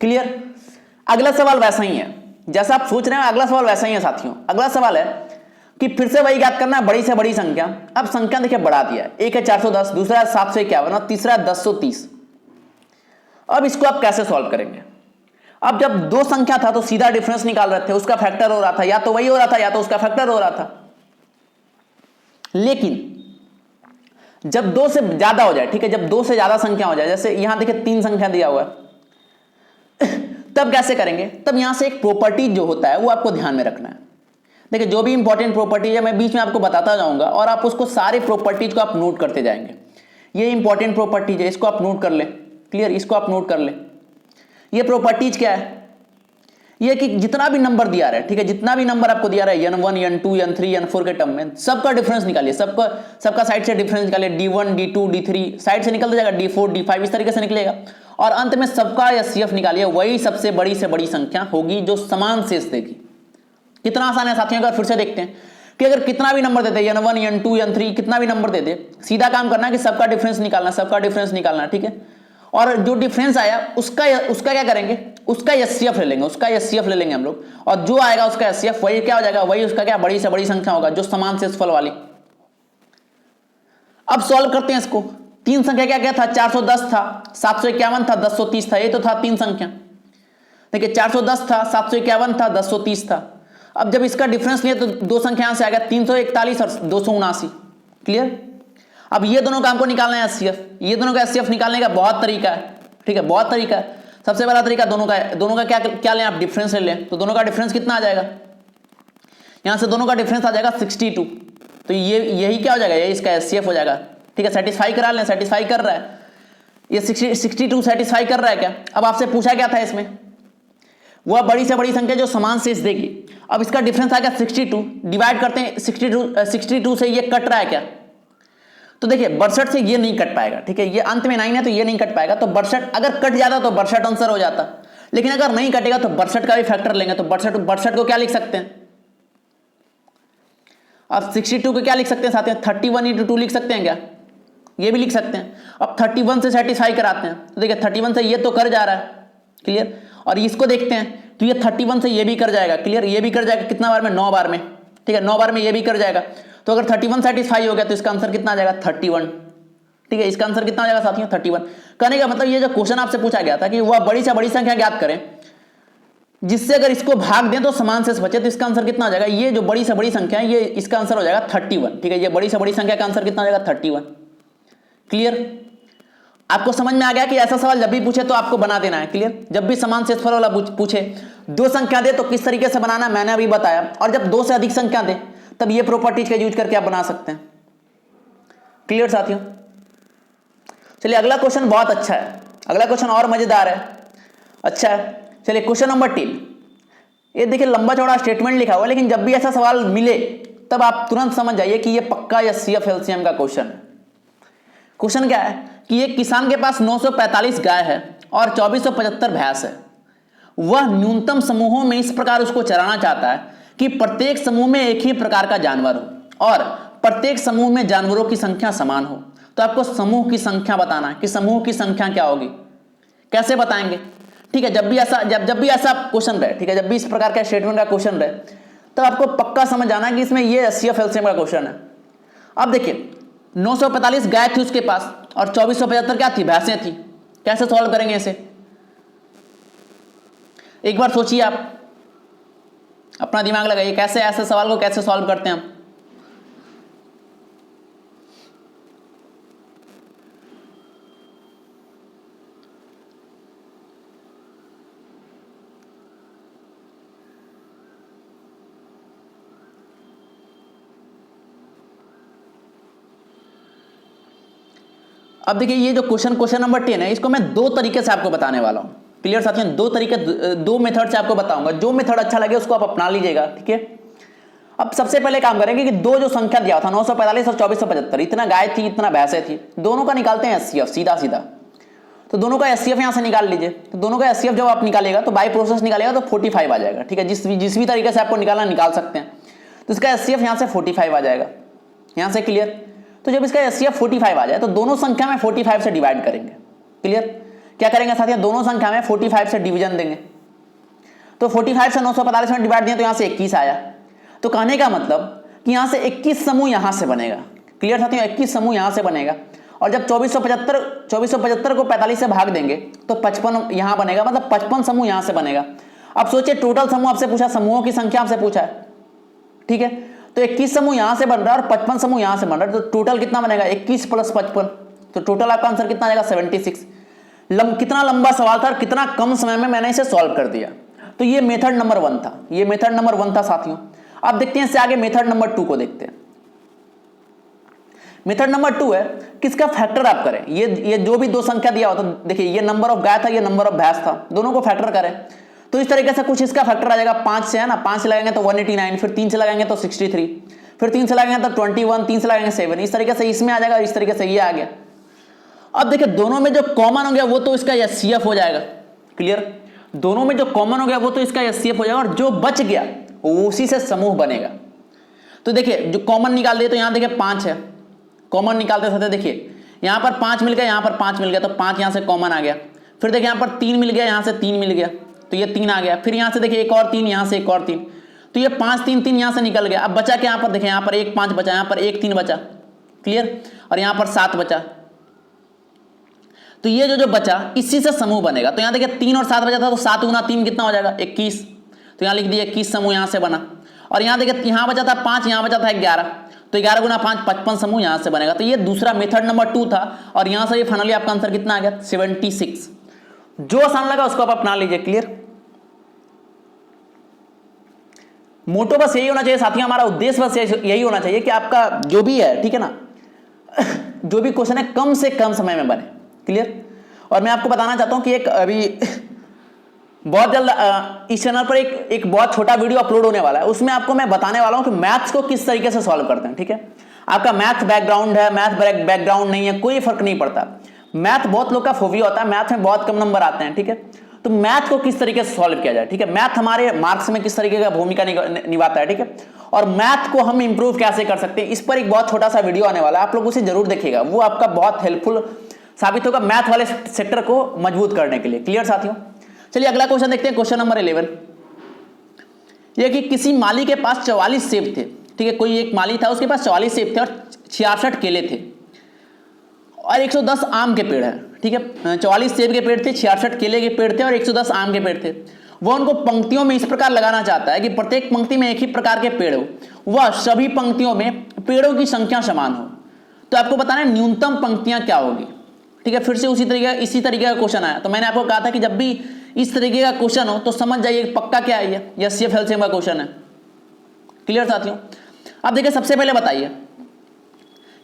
क्लियर। अगला सवाल वैसा ही है जैसा आप सोच रहे हैं, अगला सवाल वैसा ही है साथियों। अगला सवाल है कि फिर से वही ज्ञात करना है, बड़ी से बड़ी संख्या। अब संख्या देखिए बढ़ा दिया, एक है 410, दूसरा है 751 और तीसरा है 1030। अब इसको आप कैसे सॉल्व करेंगे। अब जब दो संख्या था तो सीधा डिफरेंस निकाल रहे थे, उसका फैक्टर हो रहा था, या तो वही हो रहा था या तो उसका फैक्टर हो रहा था। लेकिन जब 2 से ज्यादा हो जाए, ठीक है, जब 2 से ज्यादा संख्या हो जाए, जैसे यहां देखिए 3 संख्या दिया हुआ है तब कैसे करेंगे। तब यहां से एक प्रॉपर्टी जो होता है वो आपको ध्यान में रखना है। देखिए जो भी इंपॉर्टेंट प्रॉपर्टी है मैं बीच में आपको बताता जाऊंगा और आप उसको सारे प्रॉपर्टीज को आप नोट करते जाएंगे। ये इंपॉर्टेंट प्रॉपर्टीज है, इसको आप नोट कर लें, क्लियर, इसको आप नोट कर लें। ये प्रॉपर्टीज क्या है, ये कि जितना भी नंबर दिया रहा है, ठीक है, जितना भी नंबर आपको दिया रहा है n1 n2 n3 n4 के टर्म में, सबका डिफरेंस निकालिए, सबका साइड से डिफरेंस निकालिए, d1 d2 d3 साइड से निकल जाएगा, d4 d5 इस तरीके से निकलेगा, और अंत में सबका एचसीएफ निकालिए। वही सबसे बड़ी से बड़ी संख्या होगी जो समान शेष देगी। कितना आसान है साथियों, अगर फिर से देखते हैं कि अगर कितना भी नंबर दे दे, n1 n2 n3 कितना भी नंबर दे दे, सीधा काम करना है कि सबका डिफरेंस निकालना, सबका डिफरेंस निकालना, ठीक है। और जो डिफरेंस आया उसका क्या करेंगे, उसका एचसीएफ ले लेंगे, उसका एचसीएफ ले लेंगे हम लोग, और जो आएगा उसका एचसीएफ वही क्या हो जाएगा, वही उसका क्या बड़ी से बड़ी संख्या होगा जो समान शेषफल वाली। अब सॉल्व करते हैं इसको। तीन संख्या क्या क्या था, 410 था, 751 था, 1030 था, ये तो था तीन संख्या। देखिए 410 था, 751 था, 1030 था। अब जब इसका डिफरेंस लिया तो दो संख्या यहां से आ गया 341 और 279। क्लियर। अब ये दोनों का हमको निकालना है एचसीएफ, ये दोनों का एचसीएफ निकालने का बहुत तरीका है, ठीक है, बहुत तरीका है। सबसे पहला तरीका दोनों का क्या क्या लें आप, डिफरेंस ले लें। तो दोनों का डिफरेंस कितना आ जाएगा, यहां से दोनों का डिफरेंस आ जाएगा 62। तो यही क्या हो जाएगा, ये इसका एचसीएफ हो जाएगा, ठीक है। सेटिस्फाई करा लें, सेटिस्फाई कर रहा है ये 62 सेटिस्फाई कर रहा है क्या। अब आपसे पूछा क्या था इसमें, वह बड़ी से बड़ी संख्या जो समान शेष देगी। अब इसका डिफरेंस आ गया 62, डिवाइड करते हैं 62 से ये कट रहा है क्या, तो देखिए 62 से ये नहीं कट पाएगा, ठीक है, ये अंत में 9 है तो ये नहीं कट पाएगा। तो 62 अगर कट जाता तो 62 आंसर हो जाता, लेकिन अगर नहीं कटेगा तो 62 का भी फैक्टर लेंगे। तो 62 को क्या लिख सकते हैं, अब 62 को क्या लिख सकते हैं साथ में, 31 × 2 लिख सकते हैं क्या, ये भी लिख सकते हैं। अब 31 से सेटिस्फाई कराते हैं, तो देखिए 31 से ये तो कर जा रहा है, क्लियर। और इसको देखते हैं तो ये 31 से ये भी कर जाएगा, क्लियर, ये भी कर जाएगा कितना बार में, 9 बार में, ठीक है, 9 बार में ये भी कर जाएगा। तो अगर 31 सेटिस्फाई हो गया तो इसका आंसर कितना आ जाएगा, 31, ठीक है, इसका आंसर कितना आ जाएगा साथियों, 31। कहने का मतलब ये जो क्वेश्चन आपसे पूछा गया था कि वह बड़ी से बड़ी संख्या ज्ञात करें जिससे अगर इसको भाग दें तो समान शेष बचे, तो इसका आंसर कितना आ जाएगा, ये जो बड़ी से बड़ी संख्या है ये इसका आंसर हो जाएगा 31, ठीक है, ये बड़ी से बड़ी संख्या का आंसर कितना आ जाएगा 31। क्लियर। आपको समझ में आ गया कि ऐसा सवाल जब भी पूछे तो आपको बना देना है, क्लियर। जब भी समान शेषफल वाला पूछे, दो संख्या दे तो किस तरीके से बनाना मैंने अभी बताया, और जब दो से अधिक संख्या दे तब ये प्रॉपर्टीज का यूज करके आप बना सकते हैं। क्लियर साथियों। चलिए अगला क्वेश्चन बहुत अच्छा है, अगला क्वेश्चन और मजेदार है, अच्छा है। चलिए क्वेश्चन नंबर 3, ये देखिए लंबा चौड़ा स्टेटमेंट लिखा हुआ है, लेकिन जब भी ऐसा सवाल मिले तब आप तुरंत समझ जाइए कि ये पक्का एचसीएफ एलसीएम का क्वेश्चन है। क्वेश्चन क्या है कि एक किसान के पास 945 गाय है और 2475 भैंस है। वह न्यूनतम समूहों में इस प्रकार उसको चराना चाहता है कि प्रत्येक समूह में एक ही प्रकार का जानवर हो और प्रत्येक समूह में जानवरों की संख्या समान हो। तो आपको समूह की संख्या बताना है कि समूह की संख्या क्या होगी, कैसे बताएंगे, ठीक है। जब भी ऐसा क्वेश्चन रहे, ठीक है, जब भी इस प्रकार का स्टेटमेंट का क्वेश्चन रहे तब आपको पक्का समझ आना है कि इसमें ये एचसीएफ एलसीएम का क्वेश्चन है। अब देखिए 945 गाय थी उसके पास और 2475 क्या थी, भैंसें थी। कैसे सॉल्व करेंगे इसे, एक बार सोचिए आप, अपना दिमाग लगाइए, कैसे ऐसे सवाल को कैसे सॉल्व करते हैं हम। अब देखिए ये जो क्वेश्चन नंबर 10 है, इसको मैं दो तरीके से आपको बताने वाला हूं। क्लियर साथियों, दो मेथड से आपको बताऊंगा, जो मेथड अच्छा लगे उसको आप अपना लीजिएगा, ठीक है। अब सबसे पहले काम करेंगे कि दो जो संख्या दिया था 945 और 2475, इतना गाय थी इतना भैंसे थी, दोनों का निकालते हैं एचसीएफ सीधा सीधा। तो दोनों का एचसीएफ यहां से निकाल लीजिए। तो दोनों का एचसीएफ जब आप निकालेगा तो बाय प्रोसेस निकालेगा तो 45 आ जाएगा, ठीक है। जिस भी तरीके से आपको निकालना निकाल सकते हैं। तो इसका एचसीएफ यहां से 45 आ जाएगा, यहां से, क्लियर। तो जब इसका एचसीएफ 45 आ जाए तो दोनों संख्या में 45 से डिवाइड करेंगे, क्लियर। क्या करेंगे साथियों, दोनों संख्या में 45 से डिवीजन देंगे। तो 45 से 945 में डिवाइड दिया तो यहां से 21 आया। तो कहने का मतलब कि यहां से 21 समूह यहां से बनेगा, क्लियर साथियों, 21 समूह यहां से बनेगा। और जब 2475 को 45 से भाग देंगे तो 55 यहां बनेगा, मतलब 55 समूह यहां से बनेगा। अब सोचिए टोटल समूह आपसे पूछा, समूहों की संख्या आपसे पूछा है, ठीक है। तो 21 समूह यहां से बन रहा है और 55 समूह यहां से बन रहा है, तो टोटल कितना बनेगा 21 + 55, तो टोटल आपका आंसर कितना आ जाएगा 76। कितना लंबा सवाल था और कितना कम समय में मैंने इसे सॉल्व कर दिया। तो ये मेथड नंबर 1 था, ये मेथड नंबर 1 था साथियों। अब देखते हैं इससे आगे मेथड नंबर 2 को देखते हैं। मेथड नंबर 2 है किसका फैक्टर आप करें। ये जो भी दो संख्या दिया हो, तो देखिए ये नंबर ऑफ गाय था, ये नंबर ऑफ भैंस था, दोनों को फैक्टर करें। तो इस तरीके से कुछ इसका फैक्टर आ जाएगा 5 से, है ना, 5 से लगाएंगे तो 189, फिर 3 से लगाएंगे तो 63, फिर 3 से लगाएंगे तो 21, 3 से लगाएंगे 7, इस तरीके से इसमें आ जाएगा, इस तरीके से ये आ गया। अब देखिए दोनों में जो कॉमन हो गया वो तो इसका एचसीएफ हो जाएगा, क्लियर। दोनों में जो कॉमन हो गया वो तो इसका एचसीएफ हो जाएगा, और जो बच गया उसी से समूह बनेगा। तो देखिए जो कॉमन निकाल दिए तो यहां देखिए 5 है, कॉमन निकालते थे, देखिए यहाँ पर 5 मिल गया, यहाँ पर 5 मिल गया, तो 5 यहाँ से कॉमन आ गया। फिर देखिए यहाँ पर 3 मिल गया, यहाँ से 3 मिल गया, तो ये 3 आ गया। फिर यहाँ से देखिए एक और 3, यहाँ से एक और 3, तो ये 5 3 3 यहाँ से निकल गया। अब बचा क्या यहाँ पर, देखिए यहाँ पर 1 5 बचा, यहाँ पर 1 3 बचा, क्लियर, और यहाँ पर 7 बचा। तो ये जो बचा इसी से समूह बनेगा। तो यहाँ देखिए 3 और 7 बचा था, तो 7 गुना 3 कितना हो जाएगा, 21। तो यहाँ लिख दिया 21 समूह यहाँ से बना। और यहाँ देखिए यहाँ बचा था 5, यहाँ बचा था 11, तो 11 गुना 5 55 समूह यहाँ से बनेगा। तो ये दूसरा मेथड नंबर 2 था, और यहाँ से ये फाइनली आपका आंसर कितना आ गया, 76। जो आसान लगा उसको आप अपना लीजिए, क्लियर। मोटो बस यही होना चाहिए साथियों, हमारा उद्देश्य बस यही होना चाहिए कि आपका जो भी है, ठीक है ना, जो भी क्वेश्चन है कम से कम समय में बने, क्लियर। और मैं आपको बताना चाहता हूं कि एक अभी बहुत जल्द इस चैनल पर एक बहुत छोटा वीडियो अपलोड होने वाला है। उसमें आपको मैं बताने वाला हूं कि मैथ्स को किस तरीके से सॉल्व करते हैं, ठीक है। आपका मैथ बैकग्राउंड है, मैथ बैकग्राउंड नहीं है, कोई फर्क नहीं पड़ता। मैथ बहुत लोग का फोबिया होता है, मैथ में बहुत कम नंबर आते हैं, ठीक है। तो मैथ को किस तरीके से सॉल्व किया जाए, ठीक है। मैथ हमारे मार्क्स में किस तरीके का भूमिका निभाता है, ठीक है। और मैथ को हम इंप्रूव कैसे कर सकते हैं, इस पर एक बहुत छोटा सा वीडियो आने वाला है, आप लोग उसे जरूर देखिएगा। वो आपका बहुत हेल्पफुल साबित होगा मैथ वाले सेक्टर को मजबूत करने के लिए, क्लियर साथियों। चलिए अगला क्वेश्चन देखते हैं, क्वेश्चन नंबर 11। यह कि किसी माली के पास 44 सेब थे, ठीक है। कोई एक माली था, उसके पास 44 सेब थे और 66 केले थे और 110 आम के पेड़ है, ठीक है। 44 सेब के पेड़ थे, 66 केले के पेड़ थे और 110 आम के पेड़ थे। वह उनको पंक्तियों में इस प्रकार लगाना चाहता है कि प्रत्येक पंक्ति में एक ही प्रकार के पेड़ हो, वह सभी पंक्तियों में पेड़ों की संख्या समान हो। तो आपको बताना है न्यूनतम पंक्तियां क्या होगी, ठीक है। फिर से इसी तरीके का क्वेश्चन आया। तो मैंने आपको कहा था कि जब भी इस तरीके का क्वेश्चन हो तो समझ जाइए पक्का क्या है, ये एचसीएफ एलसीएम का क्वेश्चन है, क्लियर साथियों। अब देखिए सबसे पहले बताइए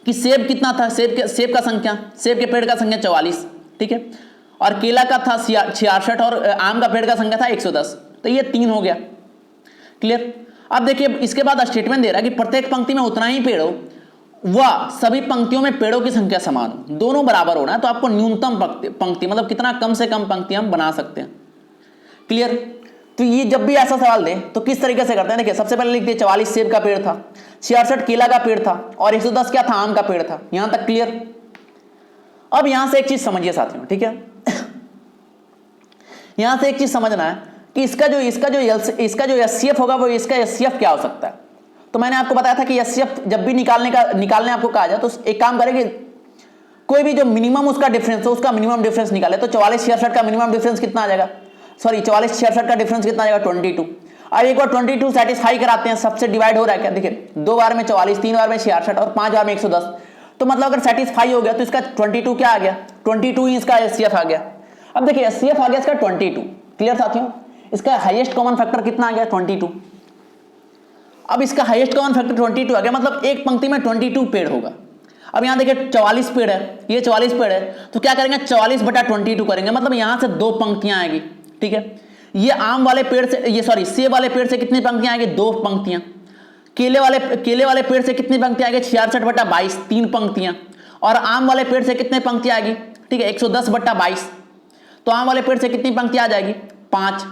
कि सेब कितना था, सेब का संख्या, सेब के पेड़ का संख्या 44, ठीक है। और केला का था 66 और आम का पेड़ का संख्या था 110, तो ये 3 हो गया, क्लियर। अब देखिए इसके बाद स्टेटमेंट दे रहा है कि प्रत्येक पंक्ति में उतना ही पेड़ हो, वह सभी पंक्तियों में पेड़ों की संख्या समान हो, दोनों बराबर होना है। तो आपको न्यूनतम पंक्ति मतलब कितना कम से कम पंक्ति हम बना सकते हैं, क्लियर। तो ये जब भी ऐसा सवाल दे तो किस तरीके से करते हैं, देखिए सबसे पहले लिख दिए 44 सेब का पेड़ था, 66 केला का पेड़ था और 110 क्या था, आम का पेड़ था। यहां तक क्लियर। अब यहां से एक चीज समझिए साथियों, ठीक है। यहां से एक चीज समझना है कि इसका जो एचसीएफ होगा वो इसका एचसीएफ क्या हो सकता है। तो मैंने आपको बताया था कि एचसीएफ जब भी निकालने आपको कहा जाए तो एक काम करेंगे, कोई भी जो मिनिमम उसका डिफरेंस हो उसका मिनिमम डिफरेंस निकाले। तो 44 66 का मिनिमम डिफरेंस कितना आ जाएगा, सॉरी 44 66 का डिफरेंस कितना आ जाएगा, 22। अब एक बार 22 सेटिस्फाई कराते हैं, सबसे डिवाइड हो रहा है क्या, देखिए 2 बार में 44, 3 बार में 66 और 5 बार में 110। तो मतलब अगर सेटिस्फाई हो गया तो इसका 22 क्या आ गया, 22 ही इसका एचसीएफ आ गया। अब देखिए एचसीएफ आ गया इसका 22, क्लियर साथियों। इसका हाईएस्ट कॉमन फैक्टर कितना आ गया, 22। अब इसका हाईएस्ट कॉमन फैक्टर 22 आ गया, मतलब एक पंक्ति में 22 पेड़ होगा। अब यहां देखिए 44 पेड़ है, ये 44 पेड़ है, तो क्या करेंगे 44 बटा 22 करेंगे, मतलब यहां से 2 पंक्तियां आएगी, ठीक है। ये आम वाले पेड़ से, ये सॉरी सेब वाले पेड़ से कितनी पंक्तियां आएगी, 2 पंक्तियां। केले वाले पेड़ से कितनी पंक्तियां आएगी, 66 बटा 22, 3 पंक्तियां। और आम वाले पेड़ से कितने पंक्तियां आएगी, ठीक है 110 बटा 22, तो आम वाले पेड़ से कितनी पंक्तियां आ जाएगी, 5,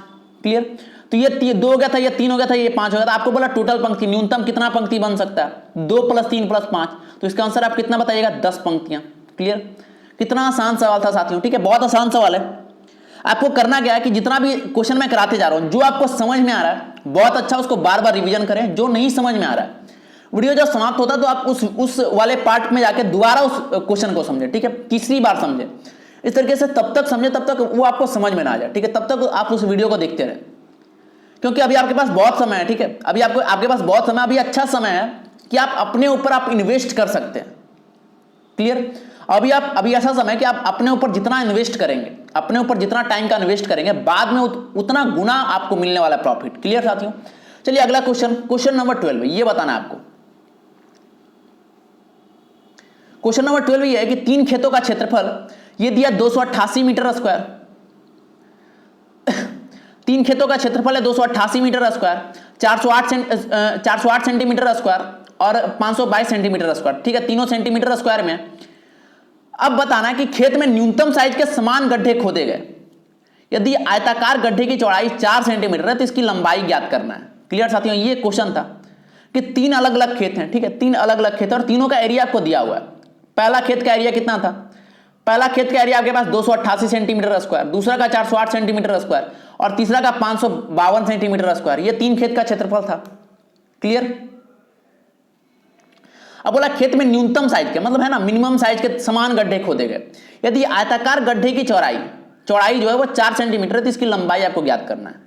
क्लियर। तो ये 2 हो गया था, ये 3 हो गया था, ये 5 हो गया था। आपको बोला टोटल पंक्ति न्यूनतम कितना पंक्ति बन सकता है, 2 + 3 + 5, तो इसका आंसर आप कितना बताइएगा, 10 पंक्तियां, क्लियर। कितना आसान सवाल था साथियों, ठीक है, बहुत आसान सवाल है। आपको करना क्या है कि जितना भी क्वेश्चन मैं कराते जा रहा हूं, जो आपको समझ में आ रहा है बहुत अच्छा उसको बार बार रिवीजन करें, जो नहीं समझ में आ रहा है वीडियो जब समाप्त होता है तो आप उस वाले पार्ट में जाके दोबारा उस क्वेश्चन को समझे, ठीक है, तीसरी बार समझे। इस तरीके से तब तक समझे तब तक वो आपको समझ में ना आ जाए, ठीक है, तब तक आप उस वीडियो को देखते रहे, क्योंकि अभी आपके पास बहुत समय है, ठीक है। अभी आपके पास बहुत समय, अभी अच्छा समय है कि आप अपने ऊपर आप इन्वेस्ट कर सकते हैं, क्लियर। अभी ऐसा समय कि आप अपने ऊपर जितना इन्वेस्ट करेंगे, अपने ऊपर जितना टाइम का इन्वेस्ट करेंगे, बाद में उतना गुना आपको मिलने वाला प्रॉफिट, क्लियर साथियों। चलिए अगला क्वेश्चन नंबर 12, ये बताना है आपको। क्वेश्चन नंबर 12 ये है कि 3 खेतों का क्षेत्रफल ये दिया 288 मीटर स्क्वायर। 3 खेतों का क्षेत्रफल है 288 मीटर स्क्वायर, 408 सेंटीमीटर स्क्वायर और 522 सेंटीमीटर स्क्वायर, ठीक है, तीनों सेंटीमीटर स्क्वायर में। अब बताना है कि खेत में न्यूनतम साइज के समान गड्ढे खोदे गए। यदि आयताकार गड्ढे की चौड़ाई 4 सेंटीमीटर है तो इसकी लंबाई ज्ञात करना है, क्लियर साथियों। ये क्वेश्चन था कि 3 अलग अलग खेत हैं, ठीक है, 3 अलग अलग खेत और तीनों का एरिया आपको दिया हुआ है। पहला खेत का एरिया कितना था, पहला खेत का एरिया आपके पास 288 सेंटीमीटर स्क्वायर, दूसरा का 408 सेंटीमीटर स्क्वायर और तीसरा का 552 सेंटीमीटर स्क्वायर। ये 3 खेत का क्षेत्रफल था। क्लियर। अब बोला खेत में न्यूनतम साइज के, मतलब है ना मिनिमम साइज के समान गड्ढे खोदे गए। यदि आयताकार गड्ढे की चौड़ाई जो है वो 4 सेंटीमीटर है तो इसकी लंबाई आपको ज्ञात करना है।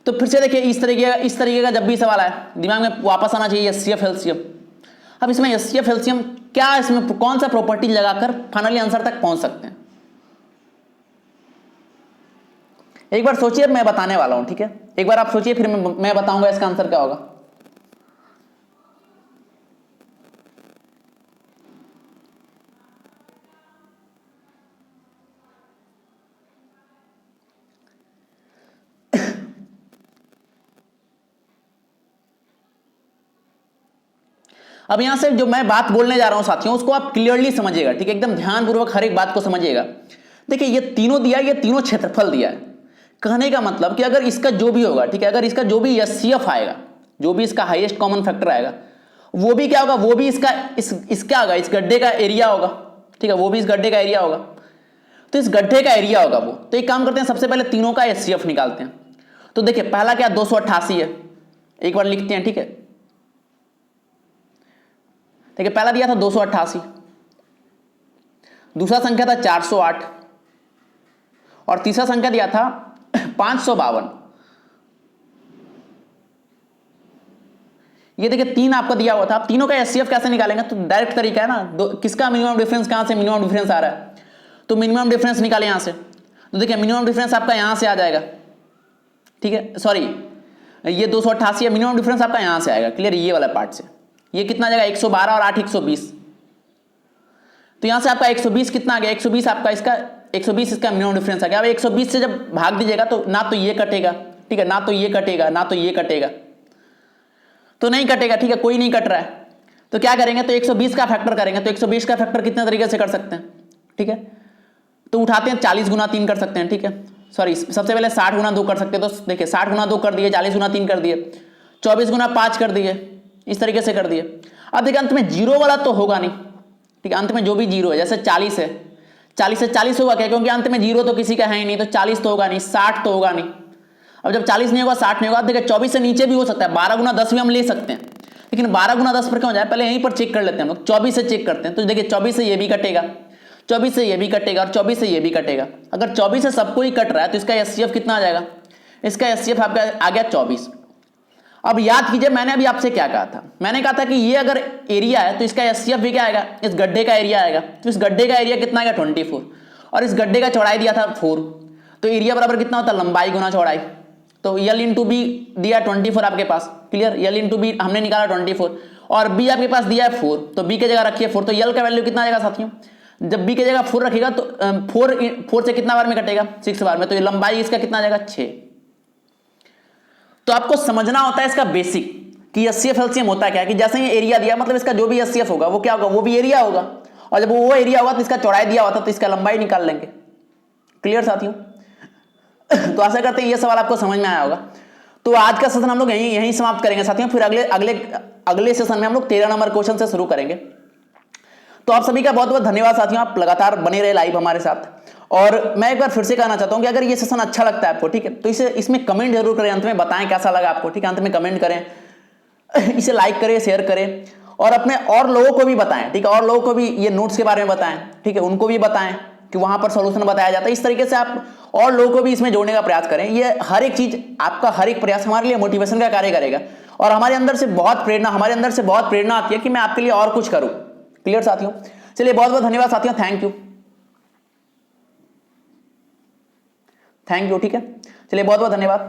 तो फिर से देखिए इस तरीके का जब भी सवाल आए दिमाग में वापस आना चाहिए एचसीएफ एलसीएम। अब इसमें एचसीएफ एलसीएम क्या, इसमें कौन सा प्रॉपर्टी लगाकर फाइनली आंसर तक पहुंच सकते हैं, एक बार सोचिए, मैं बताने वाला हूं। ठीक है, एक बार आप सोचिए फिर मैं बताऊंगा इसका आंसर क्या होगा। अब यहां से जो मैं बात बोलने जा रहा हूं साथियों उसको आप क्लियरली समझिएगा। ठीक है, एकदम ध्यानपूर्वक हर एक बात को समझिएगा। देखिए ये तीनों दिया, ये तीनों क्षेत्रफल दिया है। कहने का मतलब कि अगर इसका जो भी होगा, ठीक है, अगर इसका जो भी एचसीएफ आएगा, जो भी इसका हाईएस्ट कॉमन फैक्टर आएगा, वो भी क्या होगा, वो भी इसका होगा, इस गड्ढे का एरिया होगा। ठीक है, वो भी इस गड्ढे का एरिया होगा, तो इस गड्ढे का एरिया होगा वो। तो एक काम करते हैं, सबसे पहले तीनों का एचसीएफ निकालते हैं। तो देखिए पहला क्या 288 है, एक बार लिखते हैं। ठीक है, देखिए पहला दिया था 288, दूसरा संख्या था 408 और तीसरा संख्या दिया था 552। ये देखिए 3 आपका दिया हुआ था। आप तीनों का एचसीएफ कैसे निकालेंगे, तो डायरेक्ट तरीका है ना, किसका मिनिमम डिफरेंस, कहां से मिनिमम डिफरेंस आ रहा है, तो मिनिमम डिफरेंस निकाले यहां से। तो देखिए मिनिमम डिफरेंस आपका यहां से आ जाएगा। ठीक है, सॉरी ये 288 है, मिनिमम डिफरेंस आपका यहां से आएगा। क्लियर, ये वाला पार्ट से ये कितना आ जाएगा 112 और 8 120। तो यहां से आपका 120 कितना आ गया, 120 आपका इसका 120 इसका मिनिमम डिफरेंस आ गया। अब 120 से जब भाग दीजिएगा तो ना तो ये कटेगा, ठीक है, ना तो ये कटेगा, ना तो ये कटेगा, तो नहीं कटेगा। ठीक है, कोई नहीं कट रहा है, तो क्या करेंगे, तो 120 का फैक्टर करेंगे। तो 120 का फैक्टर कितने तरीके से कर सकते हैं, ठीक है, तो उठाते हैं 40 गुना 3 कर सकते हैं। ठीक है, सॉरी सबसे पहले 60 गुना 2 कर सकते हैं। तो देखिए 60 गुना 2 कर दिए, 40 गुना 3 कर दिए, 24 गुना 5 कर दिए, इस तरीके से कर दिए। अब देखिए अंत में जीरो वाला तो होगा नहीं। ठीक है, अंत में जो भी जीरो है, जैसे 40 है, 40 से 40 होगा क्या, क्योंकि अंत में जीरो तो किसी का है ही नहीं, तो 40 तो होगा नहीं, 60 तो होगा नहीं। अब जब 40 नहीं होगा 60 नहीं होगा, देखिए 24 से नीचे भी हो सकता है, 12 गुना 10 भी हम ले सकते हैं, लेकिन 12 गुना 10 पर क्यों जाए, पहले यहीं पर चेक कर लेते हैं हम लोग। 24 से चेक करते हैं, तो देखिए 24 से ये भी कटेगा, 24 से ये भी कटेगा और 24 से ये भी कटेगा। अगर 24 से सबको ही कट रहा है तो इसका एचसीएफ कितना आ जाएगा, इसका एचसीएफ आपका आ गया 24। अब याद कीजिए मैंने अभी आपसे क्या कहा था, मैंने कहा था कि ये अगर एरिया है तो इसका एचसीएफ भी क्या आएगा, इस गड्ढे का एरिया आएगा। तो इस गड्ढे का एरिया कितना आएगा 24 और इस गड्ढे का चौड़ाई दिया था 4, तो एरिया बराबर कितना होता है, लंबाई गुना चौड़ाई। तो यल इंटू बी दिया 24 आपके पास। क्लियर, यल इंटू बी हमने निकाला 24 और बी आपके पास दिया है 4, तो बी की जगह रखिए 4। तो यल का वैल्यू कितना आ जाएगा साथियों, जब बी की जगह 4 रखेगा तो 4 से कितना बार में कटेगा, 6 बार में, तो ये लंबाई इसका कितना आ जाएगा 6। तो आपको समझना होता है इसका बेसिक कि एचसीएफ एलसीएम होता है क्या, कि जैसे ये एरिया दिया मतलब इसका जो भी एचसीएफ होगा वो क्या होगा, वो भी एरिया होगा, और जब वो एरिया होगा तो इसका चौड़ाई दिया होता तो इसका लंबाई निकाल लेंगे। क्लियर साथियों, तो आशा करते हैं ये सवाल आपको समझ में आया होगा। तो आज का सेशन हम लोग यहीं समाप्त करेंगे साथियों, फिर अगले सेशन में हम लोग 13 नंबर क्वेश्चन से शुरू करेंगे। तो आप सभी का बहुत बहुत धन्यवाद साथियों, आप लगातार बने रहे लाइव हमारे साथ। और मैं एक बार फिर से कहना चाहता हूं कि अगर ये सेशन अच्छा लगता है आपको, ठीक है, तो इसमें कमेंट जरूर करें, अंत में बताएं कैसा लगा आपको। ठीक है, अंत में कमेंट करें, इसे लाइक करें, शेयर करें और अपने और लोगों को भी बताएं। ठीक है, और लोगों को भी ये नोट्स के बारे में बताएं, ठीक है, उनको भी बताएं कि वहां पर सोल्यूशन बताया जाता है। इस तरीके से आप और लोगों को भी इसमें जोड़ने का प्रयास करें। ये हर एक चीज, आपका हर एक प्रयास हमारे लिए मोटिवेशन का कार्य करेगा और हमारे अंदर से बहुत प्रेरणा आती है कि मैं आपके लिए और कुछ करूं। क्लियर साथियों, चलिए बहुत बहुत धन्यवाद साथियों, थैंक यू। ठीक है, चलिए बहुत बहुत धन्यवाद।